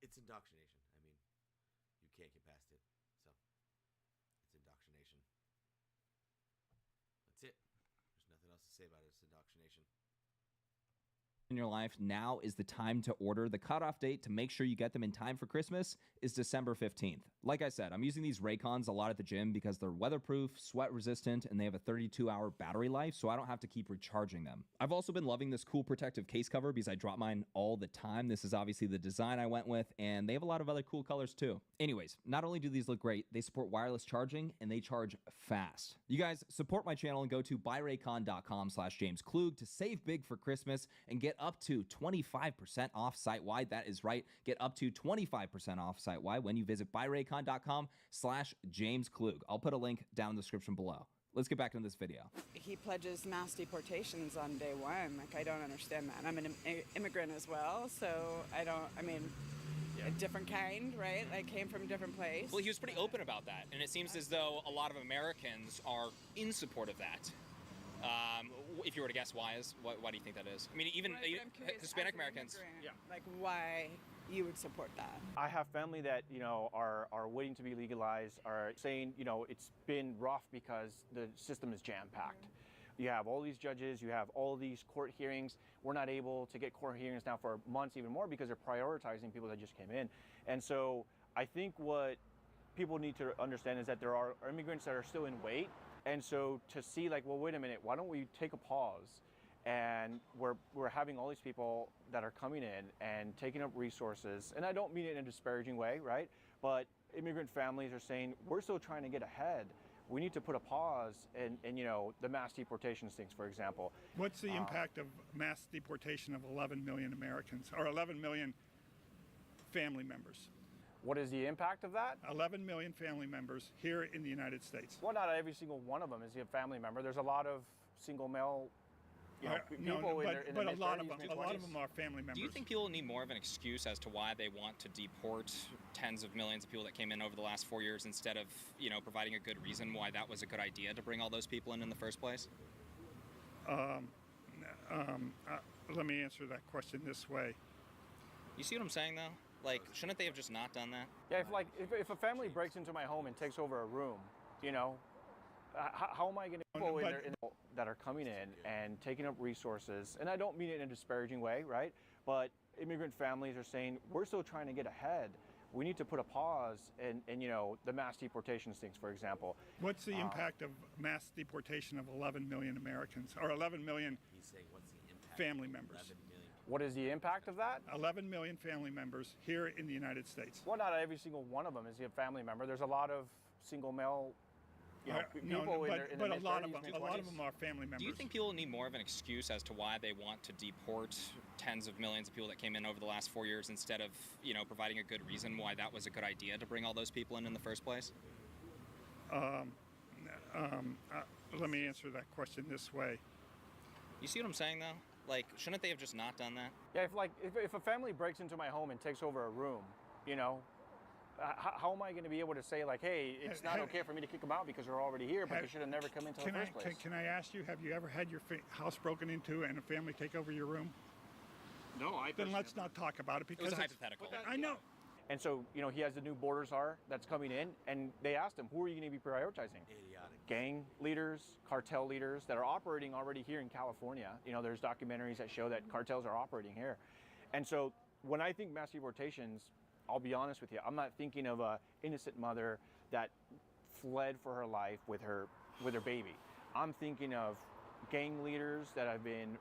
It's indoctrination. I mean, you can't get past it. So, it's indoctrination. That's it. There's nothing else to say about it. It's indoctrination. In your life, now is the time to order. The cutoff date to make sure you get them in time for Christmas is December 15th. Like I said, I'm using these Raycons a lot at the gym because they're weatherproof, sweat resistant, and they have a 32-hour battery life, so I don't have to keep recharging them. I've also been loving this cool protective case cover because I drop mine all the time. This is obviously the design I went with, and they have a lot of other cool colors too. Anyways, not only do these look great, they support wireless charging and they charge fast. You guys support my channel and go to buyraycon.com/JamesKlug to save big for Christmas and get up to 25% off site-wide. That is right. Get up to 25% off site-wide when you visit buyraycon.com/JamesKlug. I'll put a link down in the description below. Let's get back into this video. He pledges mass deportations on day one. Like, I don't understand that. I'm an immigrant as well, so a different kind, right? I came from a different place. Well, he was pretty open about that, and it seems as though a lot of Americans are in support of that. If you were to guess why do you think that is? I mean, even Hispanic Americans. Like, why you would support that? I have family that, are waiting to be legalized, are saying, it's been rough because the system is jam-packed. You have all these judges, you have all these court hearings. We're not able to get court hearings now for months even more because they're prioritizing people that just came in. And so I think what people need to understand is that there are immigrants that are still in wait. And so to see like, well, wait a minute, why don't we take a pause? And we're having all these people that are coming in and taking up resources. And I don't mean it in a disparaging way, right? But immigrant families are saying, we're still trying to get ahead. We need to put a pause in the mass deportation things, for example. What's the impact of mass deportation of 11 million Americans, or 11 million family members? What is the impact of that? 11 million family members here in the United States. Well, not every single one of them is a family member. There's a lot of single male people in their but a lot of them are family members. Do you think people need more of an excuse as to why they want to deport tens of millions of people that came in over the last 4 years instead of, providing a good reason why that was a good idea to bring all those people in the first place? Let me answer that question this way. You see what I'm saying, though? Like, shouldn't they have just not done that? Yeah, if a family breaks into my home and takes over a room, how am I going to people that are coming in and taking up resources? And I don't mean it in a disparaging way, right? But immigrant families are saying, we're still trying to get ahead. We need to put a pause in you know, the mass deportation things, for example. What's the impact of mass deportation of 11 million Americans, or 11 million He's saying, what's the impact? family members? 11 million. What is the impact of that? 11 million family members here in the United States. Well, not every single one of them is a family member. There's a lot of single male people in their but a lot of mid-30s, them, are family members. Do you think people need more of an excuse as to why they want to deport tens of millions of people that came in over the last 4 years instead of, you know, providing a good reason why that was a good idea to bring all those people in the first place? Let me answer that question this way. You see what I'm saying, though? Like, shouldn't they have just not done that? Yeah, if a family breaks into my home and takes over a room, you know, how am I going to be able to say, like, hey, it's not okay for me to kick them out because they're already here, but they should have never come into the first place? Can I ask you, have you ever had your house broken into and a family take over your room? No, Then let's not talk about it because it was a hypothetical. I know. And so, you know, he has the new borders czar that's coming in, and they asked him, who are you going to be prioritizing? Idiotic. Gang leaders, cartel leaders that are operating already here in California. You know, there's documentaries that show that cartels are operating here. And so when I think mass deportations, I'll be honest with you, I'm not thinking of a innocent mother that fled for her life with her baby. I'm thinking of gang leaders that have been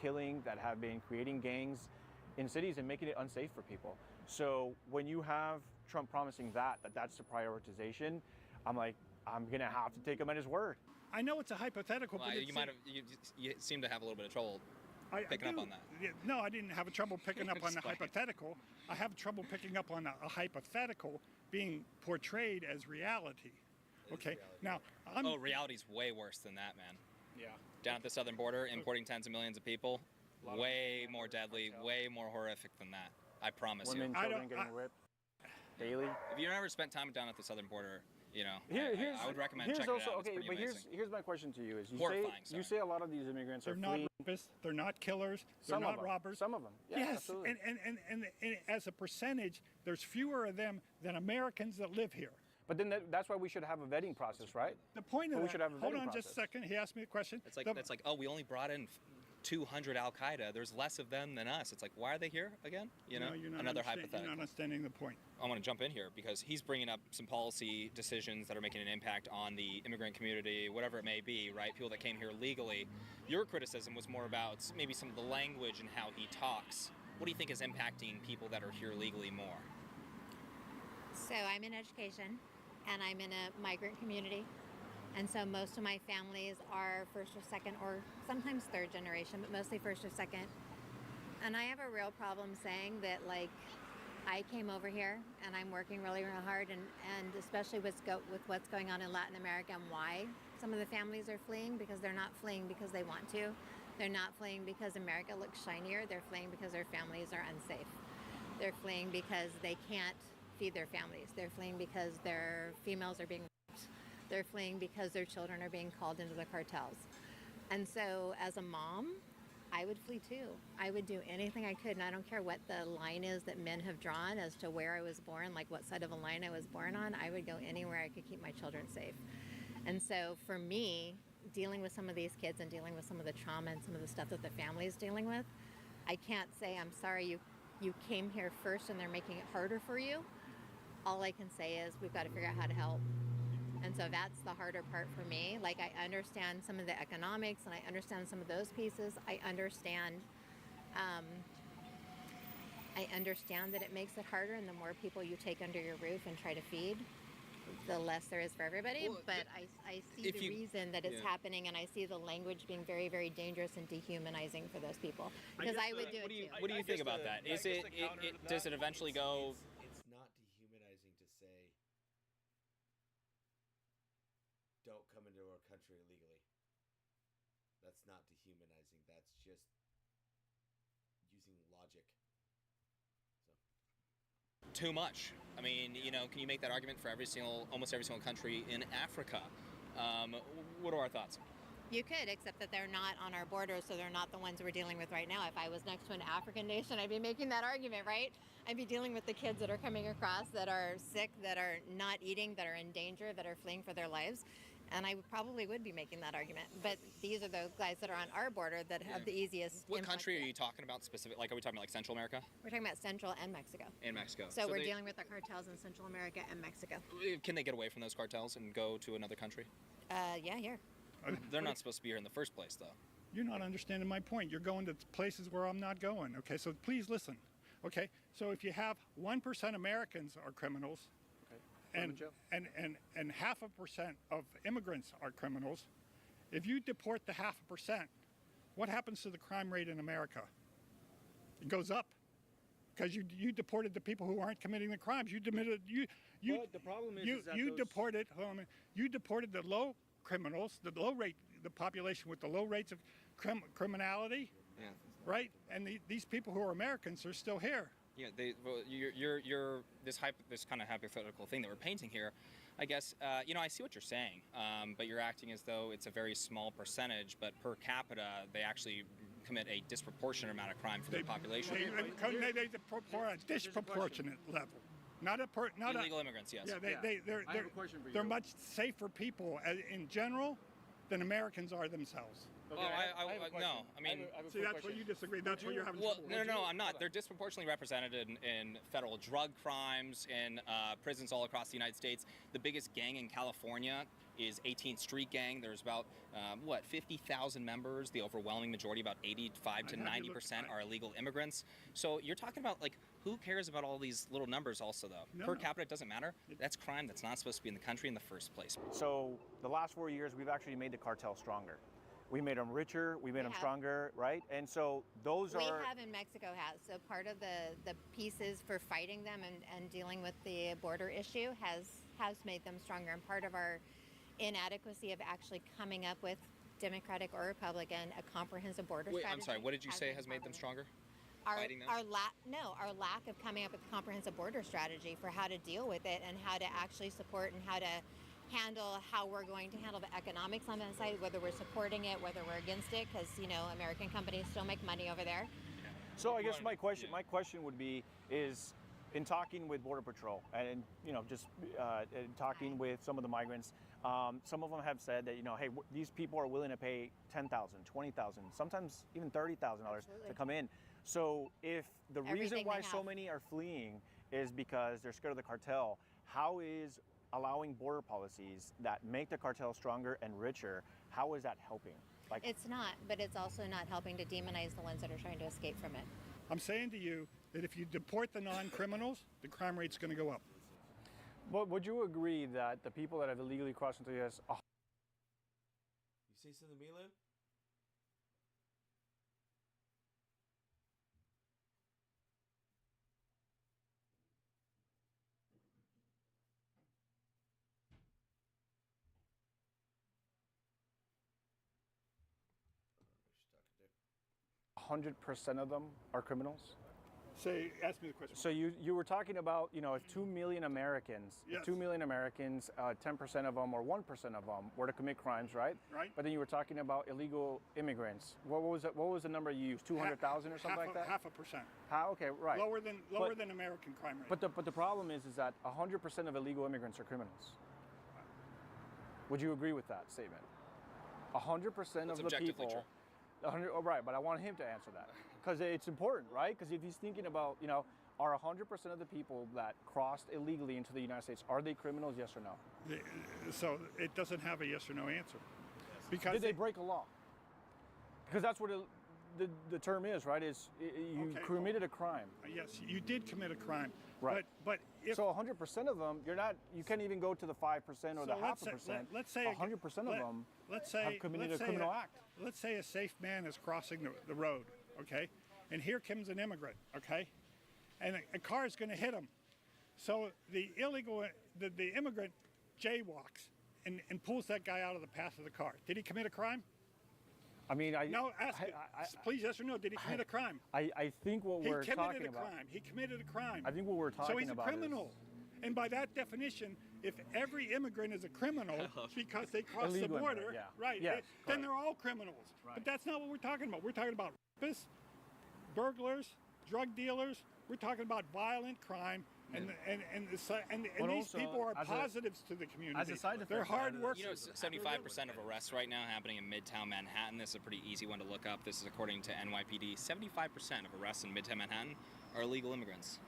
killing, that have been creating gangs in cities and making it unsafe for people. So when you have Trump promising that's the prioritization, I'm like, I'm gonna have to take him at his word. I know it's a hypothetical, Well, but you seem to have a little bit of trouble picking up on that. No, I didn't have trouble picking up on the hypothetical. I have trouble picking up on a hypothetical being portrayed as reality. Okay, now reality's way worse than that, man. Yeah. Down at the southern border, importing tens of millions of people, way more deadly, way more horrific than that. I promise you. Women, children getting ripped daily. If you've never spent time down at the southern border, you know, I would recommend here's checking also, it out. okay, It's pretty but amazing. here's my question to you: is you say a lot of these immigrants they're are not fleeing. rapists, they're not killers, they're not robbers. Some of them, yeah, yes, absolutely. And as a percentage, there's fewer of them than Americans that live here. But then that's why we should have a vetting process, right? The point of we that, should have a hold vetting on process. just a second. He asked me a question. It's like, oh, we only brought in 200 Al Qaeda. There's less of them than us. It's like, why are they here again? You know, you're not another understanding- hypothetical. You're not understanding the point. I want to jump in here because he's bringing up some policy decisions that are making an impact on the immigrant community, whatever it may be, right? People that came here legally. Your criticism was more about maybe some of the language and how he talks. What do you think is impacting people that are here legally more? So I'm in education and I'm in a migrant community. And so most of my families are first or second or sometimes third generation, but mostly first or second. And I have a real problem saying that, like, I came over here and I'm working really, really hard, and especially with what's going on in Latin America and why some of the families are fleeing, because they're not fleeing because they want to. They're not fleeing because America looks shinier. They're fleeing because their families are unsafe. They're fleeing because they can't feed their families. They're fleeing because their females are being raped. They're fleeing because their children are being called into the cartels. And so as a mom, I would flee too. I would do anything I could, and I don't care what the line is that men have drawn as to where I was born, like what side of a line I was born on. I would go anywhere I could keep my children safe. And so for me, dealing with some of these kids and dealing with some of the trauma and some of the stuff that the family is dealing with, I can't say, I'm sorry you came here first and they're making it harder for you. All I can say is we've got to figure out how to help. And so that's the harder part for me. Like, I understand some of the economics and I understand some of those pieces. I understand that it makes it harder, and the more people you take under your roof and try to feed, the less there is for everybody. Well, but I see the reason that it's happening, and I see the language being very, very dangerous and dehumanizing for those people. Because I would do it too. What do you think about that? Does it eventually go? It's not dehumanizing to say, don't come into our country illegally. That's not dehumanizing. That's just using logic. Too much. I mean, you know, can you make that argument for almost every single country in Africa? What are our thoughts? You could, except that they're not on our borders, so they're not the ones we're dealing with right now. If I was next to an African nation, I'd be making that argument, right? I'd be dealing with the kids that are coming across, that are sick, that are not eating, that are in danger, that are fleeing for their lives. And I probably would be making that argument. But these are the guys that are on our border that have the easiest. What influx country are in. you talking about specific? Like, are we talking about like Central America? We're talking about Central and Mexico. In Mexico. So, we're they- dealing with the cartels in Central America and Mexico. Can they get away from those cartels and go to another country? Yeah, here. They're not supposed to be here in the first place, though. You're not understanding my point. You're going to places where I'm not going. Okay, so please listen. Okay, so if you have 1% Americans are criminals, and 0.5% of immigrants are criminals, if you deport the 0.5%, what happens to the crime rate in America? It goes up because you deported the people who aren't committing the crimes. You deported But the problem is that you those- deported you deported the low criminals, the low rate, the population with the low rates of criminality, Yeah. right? And these people who are Americans are still here. Yeah, you're this kind of hypothetical thing that we're painting here. I guess I see what you're saying, but you're acting as though it's a very small percentage, but per capita they actually commit a disproportionate amount of crime for their population. They deport a disproportionate level, not illegal immigrants. Yes. Yeah, I have a question for you. they're much safer people in general than Americans are themselves. Oh, no. I mean, see, that's what you disagree. That's what you're having Well, trouble. no, I'm not. They're disproportionately represented in federal drug crimes, in prisons all across the United States. The biggest gang in California is 18th Street Gang. There's about 50,000 members. The overwhelming majority, about 85 to 90%, are illegal immigrants. So you're talking about like, who cares about all these little numbers? Also, though, per capita, it doesn't matter. That's crime. That's not supposed to be in the country in the first place. So the last 4 years, we've actually made the cartel stronger. We made them richer. We made them have. stronger, right? And so those We are. have in Mexico has. So part of the pieces for fighting them and dealing with the border issue has made them stronger. And part of our inadequacy of actually coming up with, Democratic or Republican, a comprehensive border Wait, strategy. I'm sorry. What did you say been has made them stronger? Our Fighting them? our lack of coming up with a comprehensive border strategy for how to deal with it and how to actually support and how to handle how we're going to handle the economics on that side, whether we're supporting it, whether we're against it, because American companies still make money over there. So I guess my question would be is, in talking with Border Patrol and just talking with some of the migrants, some of them have said that hey, these people are willing to pay $10,000, $20,000, sometimes even $30,000 to come in. So if the reason Everything why they so have. many are fleeing is because they're scared of the cartel, how is allowing border policies that make the cartel stronger and richer, how is that helping? It's not, but it's also not helping to demonize the ones that are trying to escape from it. I'm saying to you that if you deport the non-criminals, the crime rate's going to go up. But would you agree that the people that have illegally crossed into the U.S. You say something, Milo? Stuck there. 100% of them are criminals? Say, ask me the question. So you were talking about, if 2 million Americans, Yes. 2 million Americans, 10% of them or 1% of them were to commit crimes, right? Right. But then you were talking about illegal immigrants. What was the number you used? 200,000 or something like that? 0.5%. Okay, right. Lower than American crime rate. But the problem is that 100% of illegal immigrants are criminals. Would you agree with that statement? 100% of That's the objectively people. true. 100, right, but I want him to answer that because it's important, right? Because if he's thinking about, are 100% of the people that crossed illegally into the United States, are they criminals, yes or no? So it doesn't have a yes or no answer. Because Did they break a law? Because that's what the term is, right? Is you Okay, committed a crime. Yes, you did commit a crime. Right. But if So 100% of them, you can't even go to the 5% or So the let's say- 0.5%. let's say 100% of them have committed a criminal act. Let's say a safe man is crossing the road, okay? And here comes an immigrant, okay? And a car is going to hit him. So the immigrant jaywalks and pulls that guy out of the path of the car. Did he commit a crime? I mean, please, yes or no, did he commit a crime? I think what we're talking about. He committed a crime. I think what we're talking So he's a about criminal. And by that definition, if every immigrant is a criminal because they cross the Illegal border, immigrant, yeah. right, Yes, then they're all criminals. Right. But that's not what we're talking about. We're talking about rapists, burglars, drug dealers. We're talking about violent crime and But these also, people are as a- positives to the community. as a side effect they're of hard that, workers. You know, 75% of arrests right now happening in Midtown Manhattan. This is a pretty easy one to look up. This is according to NYPD. 75% of arrests in Midtown Manhattan are illegal immigrants.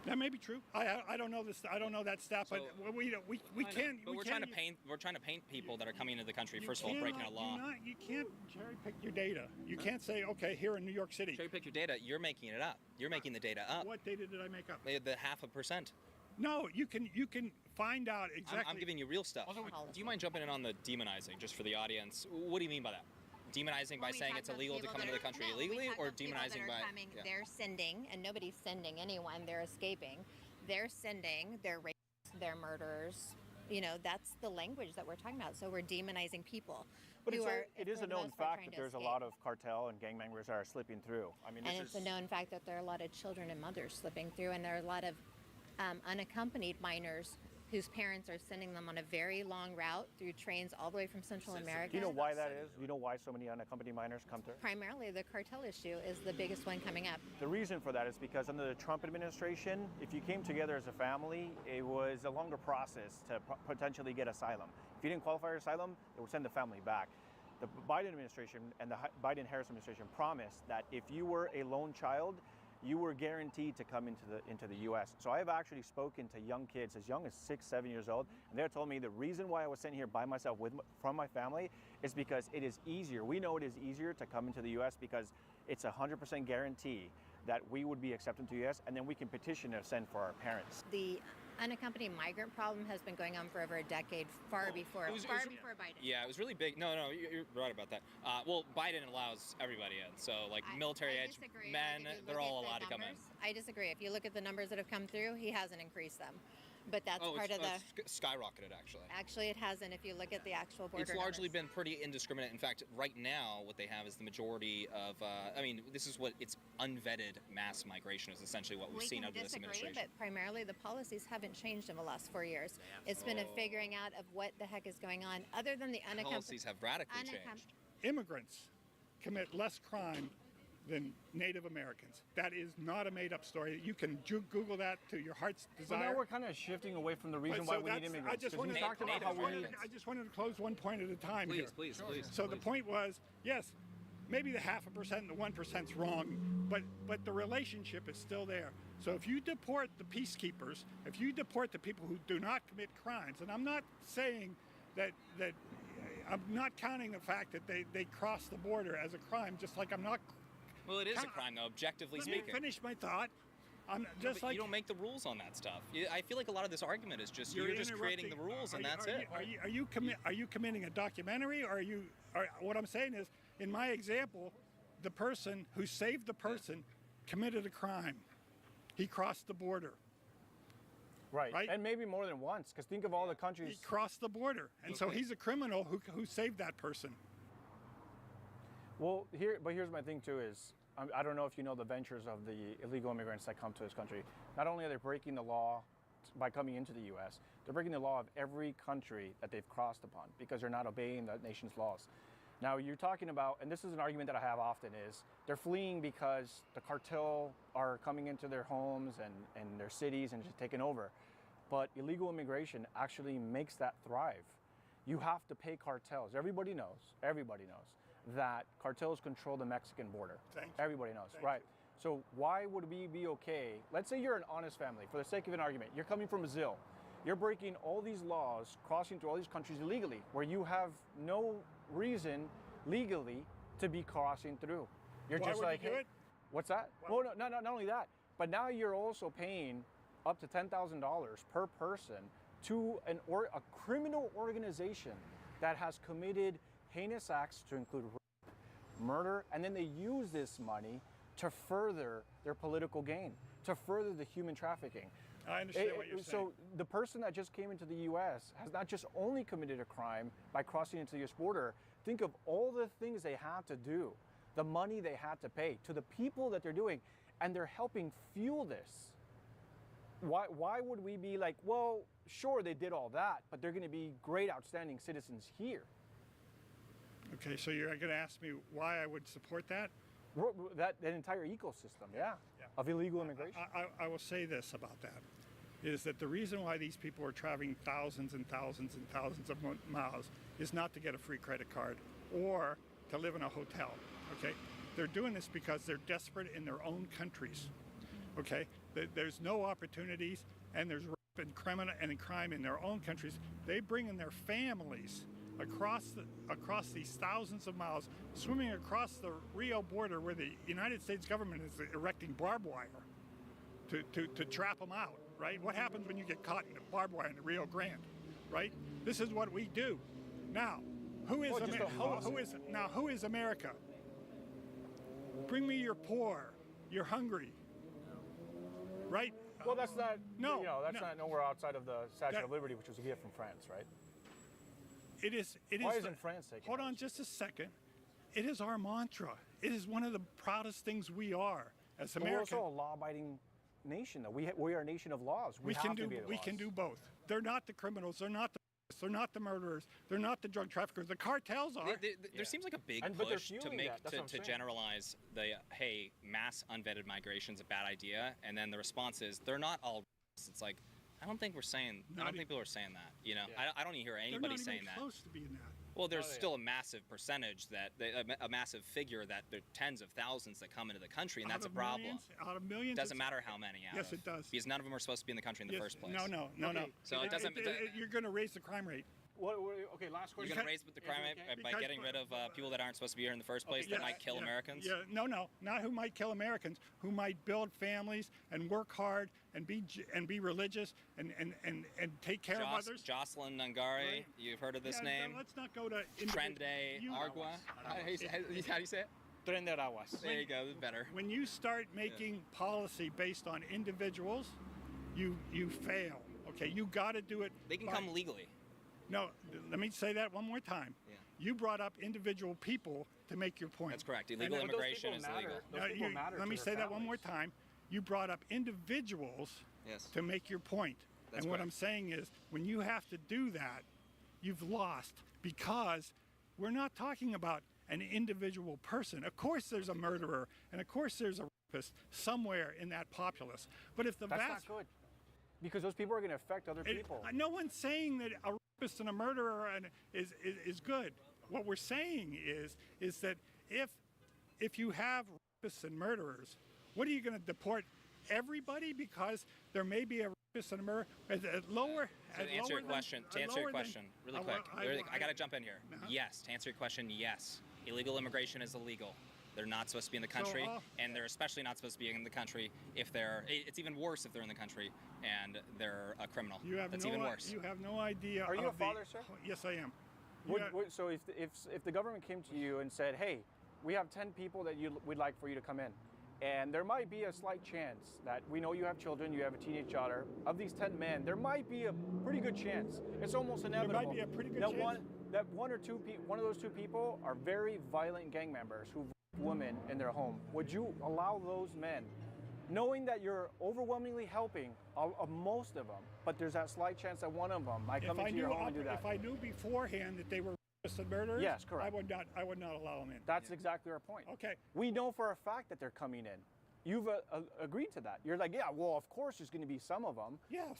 That may be true. I don't know this. I don't know that stat, but we can't. But we we're can't, trying to paint people that are coming into the country. you First of all, breaking a cannot- law. You can't cherry pick your data. You can't say, okay, here in New York City. Cherry pick your data. You're making it up. You're making the data up. What data did I make up? The 0.5%. No, you can find out exactly. I'm giving you real stuff. Do you mind jumping in on the demonizing, just for the audience? What do you mean by that? Demonizing by saying it's illegal to come into the country illegally, or demonizing by? Yeah. They're sending, and nobody's sending anyone. They're escaping. They're sending. They're rapists. They're murderers. You know, that's the language that we're talking about. So we're demonizing people. But who it is for a the known most part, fact trying that to there's a escape. lot of cartel and gang members that are slipping through. I mean, And this it's is a known fact that there are a lot of children and mothers slipping through, and there are a lot of unaccompanied minors whose parents are sending them on a very long route through trains all the way from Central America. Do you know why that is? Do you know why so many unaccompanied minors come through? Primarily, the cartel issue is the biggest one coming up. The reason for that is because under the Trump administration, if you came together as a family, it was a longer process to potentially get asylum. If you didn't qualify for asylum, they would send the family back. The Biden administration and the Biden-Harris administration promised that if you were a lone child, you were guaranteed to come into the U.S. So I have actually spoken to young kids as young as 6, 7 years old, and they're told me the reason why I was sent here by myself from my family is because it is easier. We know it is easier to come into the U.S. because it's 100% guarantee that we would be accepted into the U.S. and then we can petition to send for our parents. The unaccompanied migrant problem has been going on for over a decade, far before Biden. Yeah, it was really big. No, you're right about that. Well, Biden allows everybody in. So, like, military age disagree. men, Like, if you they're look all at the allowed to come in. numbers, I disagree. If you look at the numbers that have come through, he hasn't increased them. But that's part of the. It's skyrocketed, actually. Actually, it hasn't. If you look at the actual border. It's largely numbers. been pretty indiscriminate. In fact, right now, what they have is the majority of. I mean, this is what it's unvetted mass migration is essentially what we've We seen can under this disagree, administration. but primarily the policies haven't changed in the last 4 years. It's been a figuring out of what the heck is going on, other than the unaccompanied. Policies have radically changed. Immigrants commit less crime than Native Americans. That is not a made-up story. You can Google that to your heart's So desire. now we're kind of shifting away from the reason But why so we need that's- immigrants. I just 'cause wanted you to talked about how we need. I just wanted to close one point at a time here. Please. So the point was, yes, maybe the 0.5% and the 1%'s wrong, but the relationship is still there. So if you deport the peacekeepers, if you deport the people who do not commit crimes, and I'm not saying that I'm not counting the fact that they cross the border as a crime, just like I'm not. Well, it is a crime, though, objectively Let speaking. me finish my thought. I'm No, just but like you don't make the rules on that stuff. I feel like a lot of this argument is just you're just creating the rules and that's it. Are you committing a documentary, or what I'm saying is, in my example, the person who saved the person committed a crime. He crossed the border. Right, and maybe more than once, because think of all the countries. He crossed the border, and so he's a criminal who saved that person. Well, here's my thing too is, I don't know if you know the ventures of the illegal immigrants that come to this country. Not only are they breaking the law by coming into the U.S., they're breaking the law of every country that they've crossed upon because they're not obeying the nation's laws. Now you're talking about, and this is an argument that I have often, is they're fleeing because the cartel are coming into their homes and their cities and just taking over. But illegal immigration actually makes that thrive. You have to pay cartels. Everybody knows that cartels control the Mexican border. Everybody knows, right? So why would we be okay? Let's say you're an honest family, for the sake of an argument. You're coming from Brazil. You're breaking all these laws, crossing through all these countries illegally, where you have no reason legally to be crossing through. You're Why just would like, you do hey, it? what's that? Well, no, not only that, but now you're also paying up to $10,000 per person to a criminal organization that has committed heinous acts to include rape, murder, and then they use this money to further their political gain, to further the human trafficking. I understand what you're saying. So the person that just came into the U.S. has not just only committed a crime by crossing into the U.S. border. Think of all the things they had to do, the money they had to pay to the people that they're doing, and they're helping fuel this. Why would we be like, well, sure, they did all that, but they're going to be great, outstanding citizens here? Okay, so you're going to ask me why I would support that? That entire ecosystem, yeah, of illegal immigration. I will say this about that. is that the reason why these people are traveling thousands and thousands and thousands of miles is not to get a free credit card or to live in a hotel, okay? They're doing this because they're desperate in their own countries, okay? There's no opportunities, and there's rape and crime in their own countries. They bring in their families across these thousands of miles, swimming across the Rio border where the United States government is erecting barbed wire to trap them out, right? What happens when you get caught in the barbed wire in the Rio Grande, right? This is what we do. Now, who is America? Bring me your poor, you're hungry, right? Well, that's not. No, that's not nowhere outside of the Statue of Liberty, which was a gift from France, right? It is. Why isn't France taking? Hold on, just a second. It is our mantra. It is one of the proudest things we are as Americans. We're also a law-abiding nation, though. We are a nation of laws. We can do both. They're not the criminals. They're not the. They're not the murderers. They're not the drug traffickers. The cartels are. There seems like a big push to generalize the mass unvetted migration is a bad idea, and then the response is they're not all. It's like I don't think we're saying. I don't think people are saying that. You know, I don't even hear anybody saying that. They're not even close to being that. Well, there's still a massive percentage a massive figure that there are tens of thousands that come into the country, and that's a problem. Out of millions. Doesn't matter how many. Yes, it does. Because none of them are supposed to be in the country in the first place. No. So it doesn't. You're going to raise the crime rate. Okay, last question. You're going to raise the crime rate by getting rid of people that aren't supposed to be here in the first place that might kill Americans? Yeah, no, not who might kill Americans, who might build families and work hard and be religious and take care of others. Jocelyn Nungari, right. You've heard of this name? Let's not go to Trende Agua. How do you say it? Trende Aguas. There you go, better. When you start making policy based on individuals, you fail. Okay, you got to do it. They can come legally. No, let me say that one more time. Yeah. You brought up individual people to make your point. That's correct. Illegal immigration is illegal. Let me say that one more time. You brought up individuals to make your point. That's and what I'm saying is, when you have to do that, you've lost, because we're not talking about an individual person. Of course there's a murderer, and of course there's a rapist somewhere in that populace. But if the That's not good. Because those people are going to affect other people. No one's saying that a rapist and a murderer is good. What we're saying is that if you have rapists and murderers, what are you going to deport everybody because there may be a rapist and a murderer? To answer your question, really quick, I got to jump in here. Yes, to answer your question, yes. Illegal immigration is illegal. They're not supposed to be in the country, and they're especially not supposed to be in the country if they're. It's even worse if they're in the country and they're a criminal. That's even worse. You have no idea. Are you a father, sir? Yes, I am. So if the government came to you and said, "Hey, we have 10 people that we'd like for you to come in," and there might be a slight chance that we know you have children, you have a teenage daughter. Of these 10 men, there might be a pretty good chance. It's almost inevitable. There might be a pretty good chance. One of those two people are very violent gang members who women in their home. Would you allow those men, knowing that you're overwhelmingly helping most of them, but there's that slight chance that one of them might come into your home and do that? If I knew beforehand that they were rapists and murderers, yes, correct. I would not allow them in. That's exactly our point. Okay. We know for a fact that they're coming in. You've agreed to that. You're like, yeah, well, of course there's going to be some of them. Yes.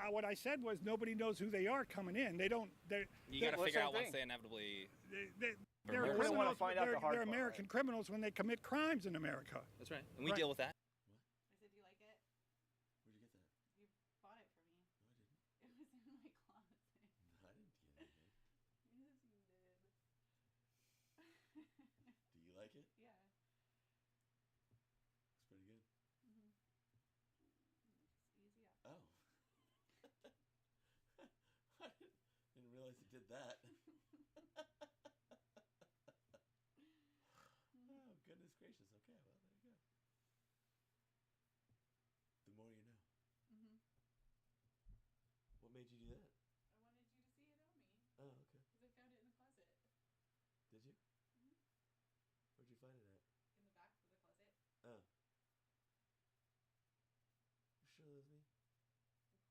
What I said was nobody knows who they are coming in. They don't. You got to figure out once they inevitably. They're criminals. They're American criminals when they commit crimes in America. That's right. And we deal with that. I said, do you like it? Where'd you get that? You bought it for me. No, I didn't. It was in my closet. I didn't get anything. Yes, you did. Do you like it? Yeah. It's pretty good. Mm-hmm. Just easy up. Oh. I didn't realize it did that. Oh, goodness gracious. Okay, well, there you go. The more you know. Mm-hmm. What made you do that? I wanted you to see it on me. Oh, okay. Because I found it in the closet. Did you? Mm-hmm. Where'd you find it at? In the back of the closet. Oh. You sure that was me?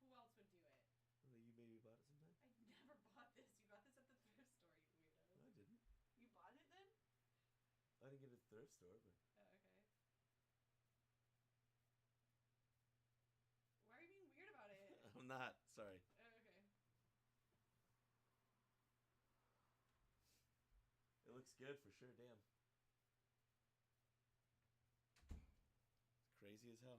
Who else would do it? Well, you maybe bought it sometime? I never bought this. You got this at the thrift store, you weirdo. No, I didn't. You bought it then? I didn't get it at the thrift store, but... Oh, okay. Why are you being weird about it? not. Sorry. It looks good for sure. Damn. Crazy as hell.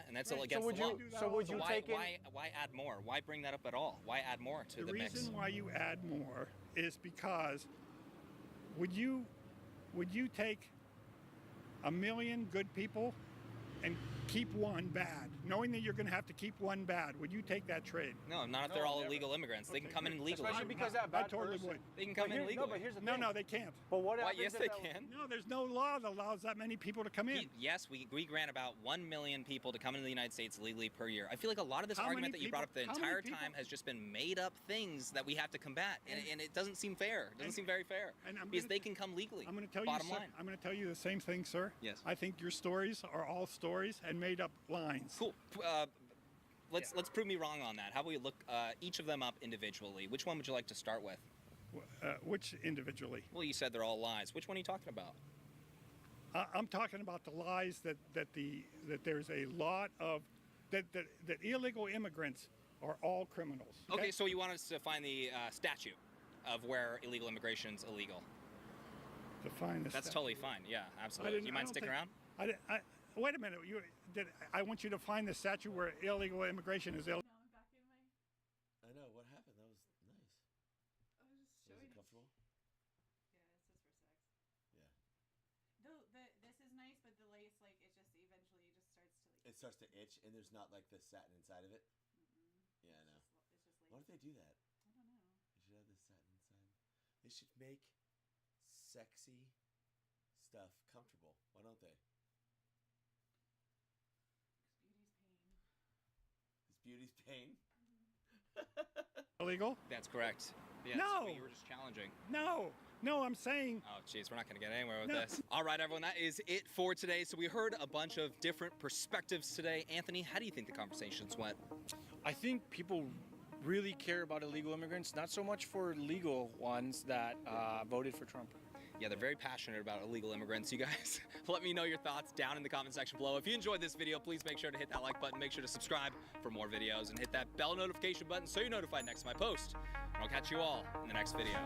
And that's all Right, against so would the law. you- so would you why, take in- why add more? Why bring that up at all? Why add more to the mix? reason why you add more is because would you take 1,000,000 good people and keep one bad, knowing that you're going to have to keep one bad? Would you take that trade? No, not if they're all illegal immigrants. They can come in legally. Especially because that bad I totally person- would. They can come in legally. No, but here's the No, thing. no, they can't. But what Why, happens yes, if they that- can. No, there's no law that allows that many people to come in. Yes, we grant about 1 million people to come into the United States legally per year. I feel like a lot of this How argument many that you brought up the people- how many entire people- time has just been made up things that we have to combat, and it doesn't seem fair. It doesn't seem very fair and I'm because gonna they can come legally. I'm going to tell Bottom you. line. I'm going to tell you the same thing, sir. Yes. I think your stories are all stories and made up lines. Cool. Let's prove me wrong on that. How about we look each of them up individually? Which one would you like to start with? Which individually? Well, you said they're all lies. Which one are you talking about? I'm talking about the lies that there's a lot of that illegal immigrants are all criminals. Okay, so you want us to find the statute of where illegal immigration's illegal? Define the That's statute. totally fine. Yeah, absolutely. You mind sticking around? Wait a minute. I want you to find the statute where illegal immigration is illegal. I know. What happened? That was nice. I was just Was showing. it comfortable? Yeah, it's just for sex. Yeah. Though this is nice, but the lace like it just eventually just starts to like. It starts to itch, and there's not like the satin inside of it. Yeah, I know. It's just Why don't they do that? I don't know. They should have the satin inside. They should make sexy stuff comfortable. Why don't they? Beauty's pain. Is beauty's pain? Illegal? That's correct. Yeah, No. that's what you were just challenging. No, I'm saying. Oh, jeez, we're not going to get anywhere with No. this. All right, everyone, that is it for today. So we heard a bunch of different perspectives today. Anthony, how do you think the conversations went? I think people really care about illegal immigrants, not so much for legal ones that voted for Trump. Yeah, they're very passionate about illegal immigrants. You guys, let me know your thoughts down in the comment section below. If you enjoyed this video, please make sure to hit that like button. Make sure to subscribe for more videos and hit that bell notification button so you're notified next time I post. And I'll catch you all in the next video.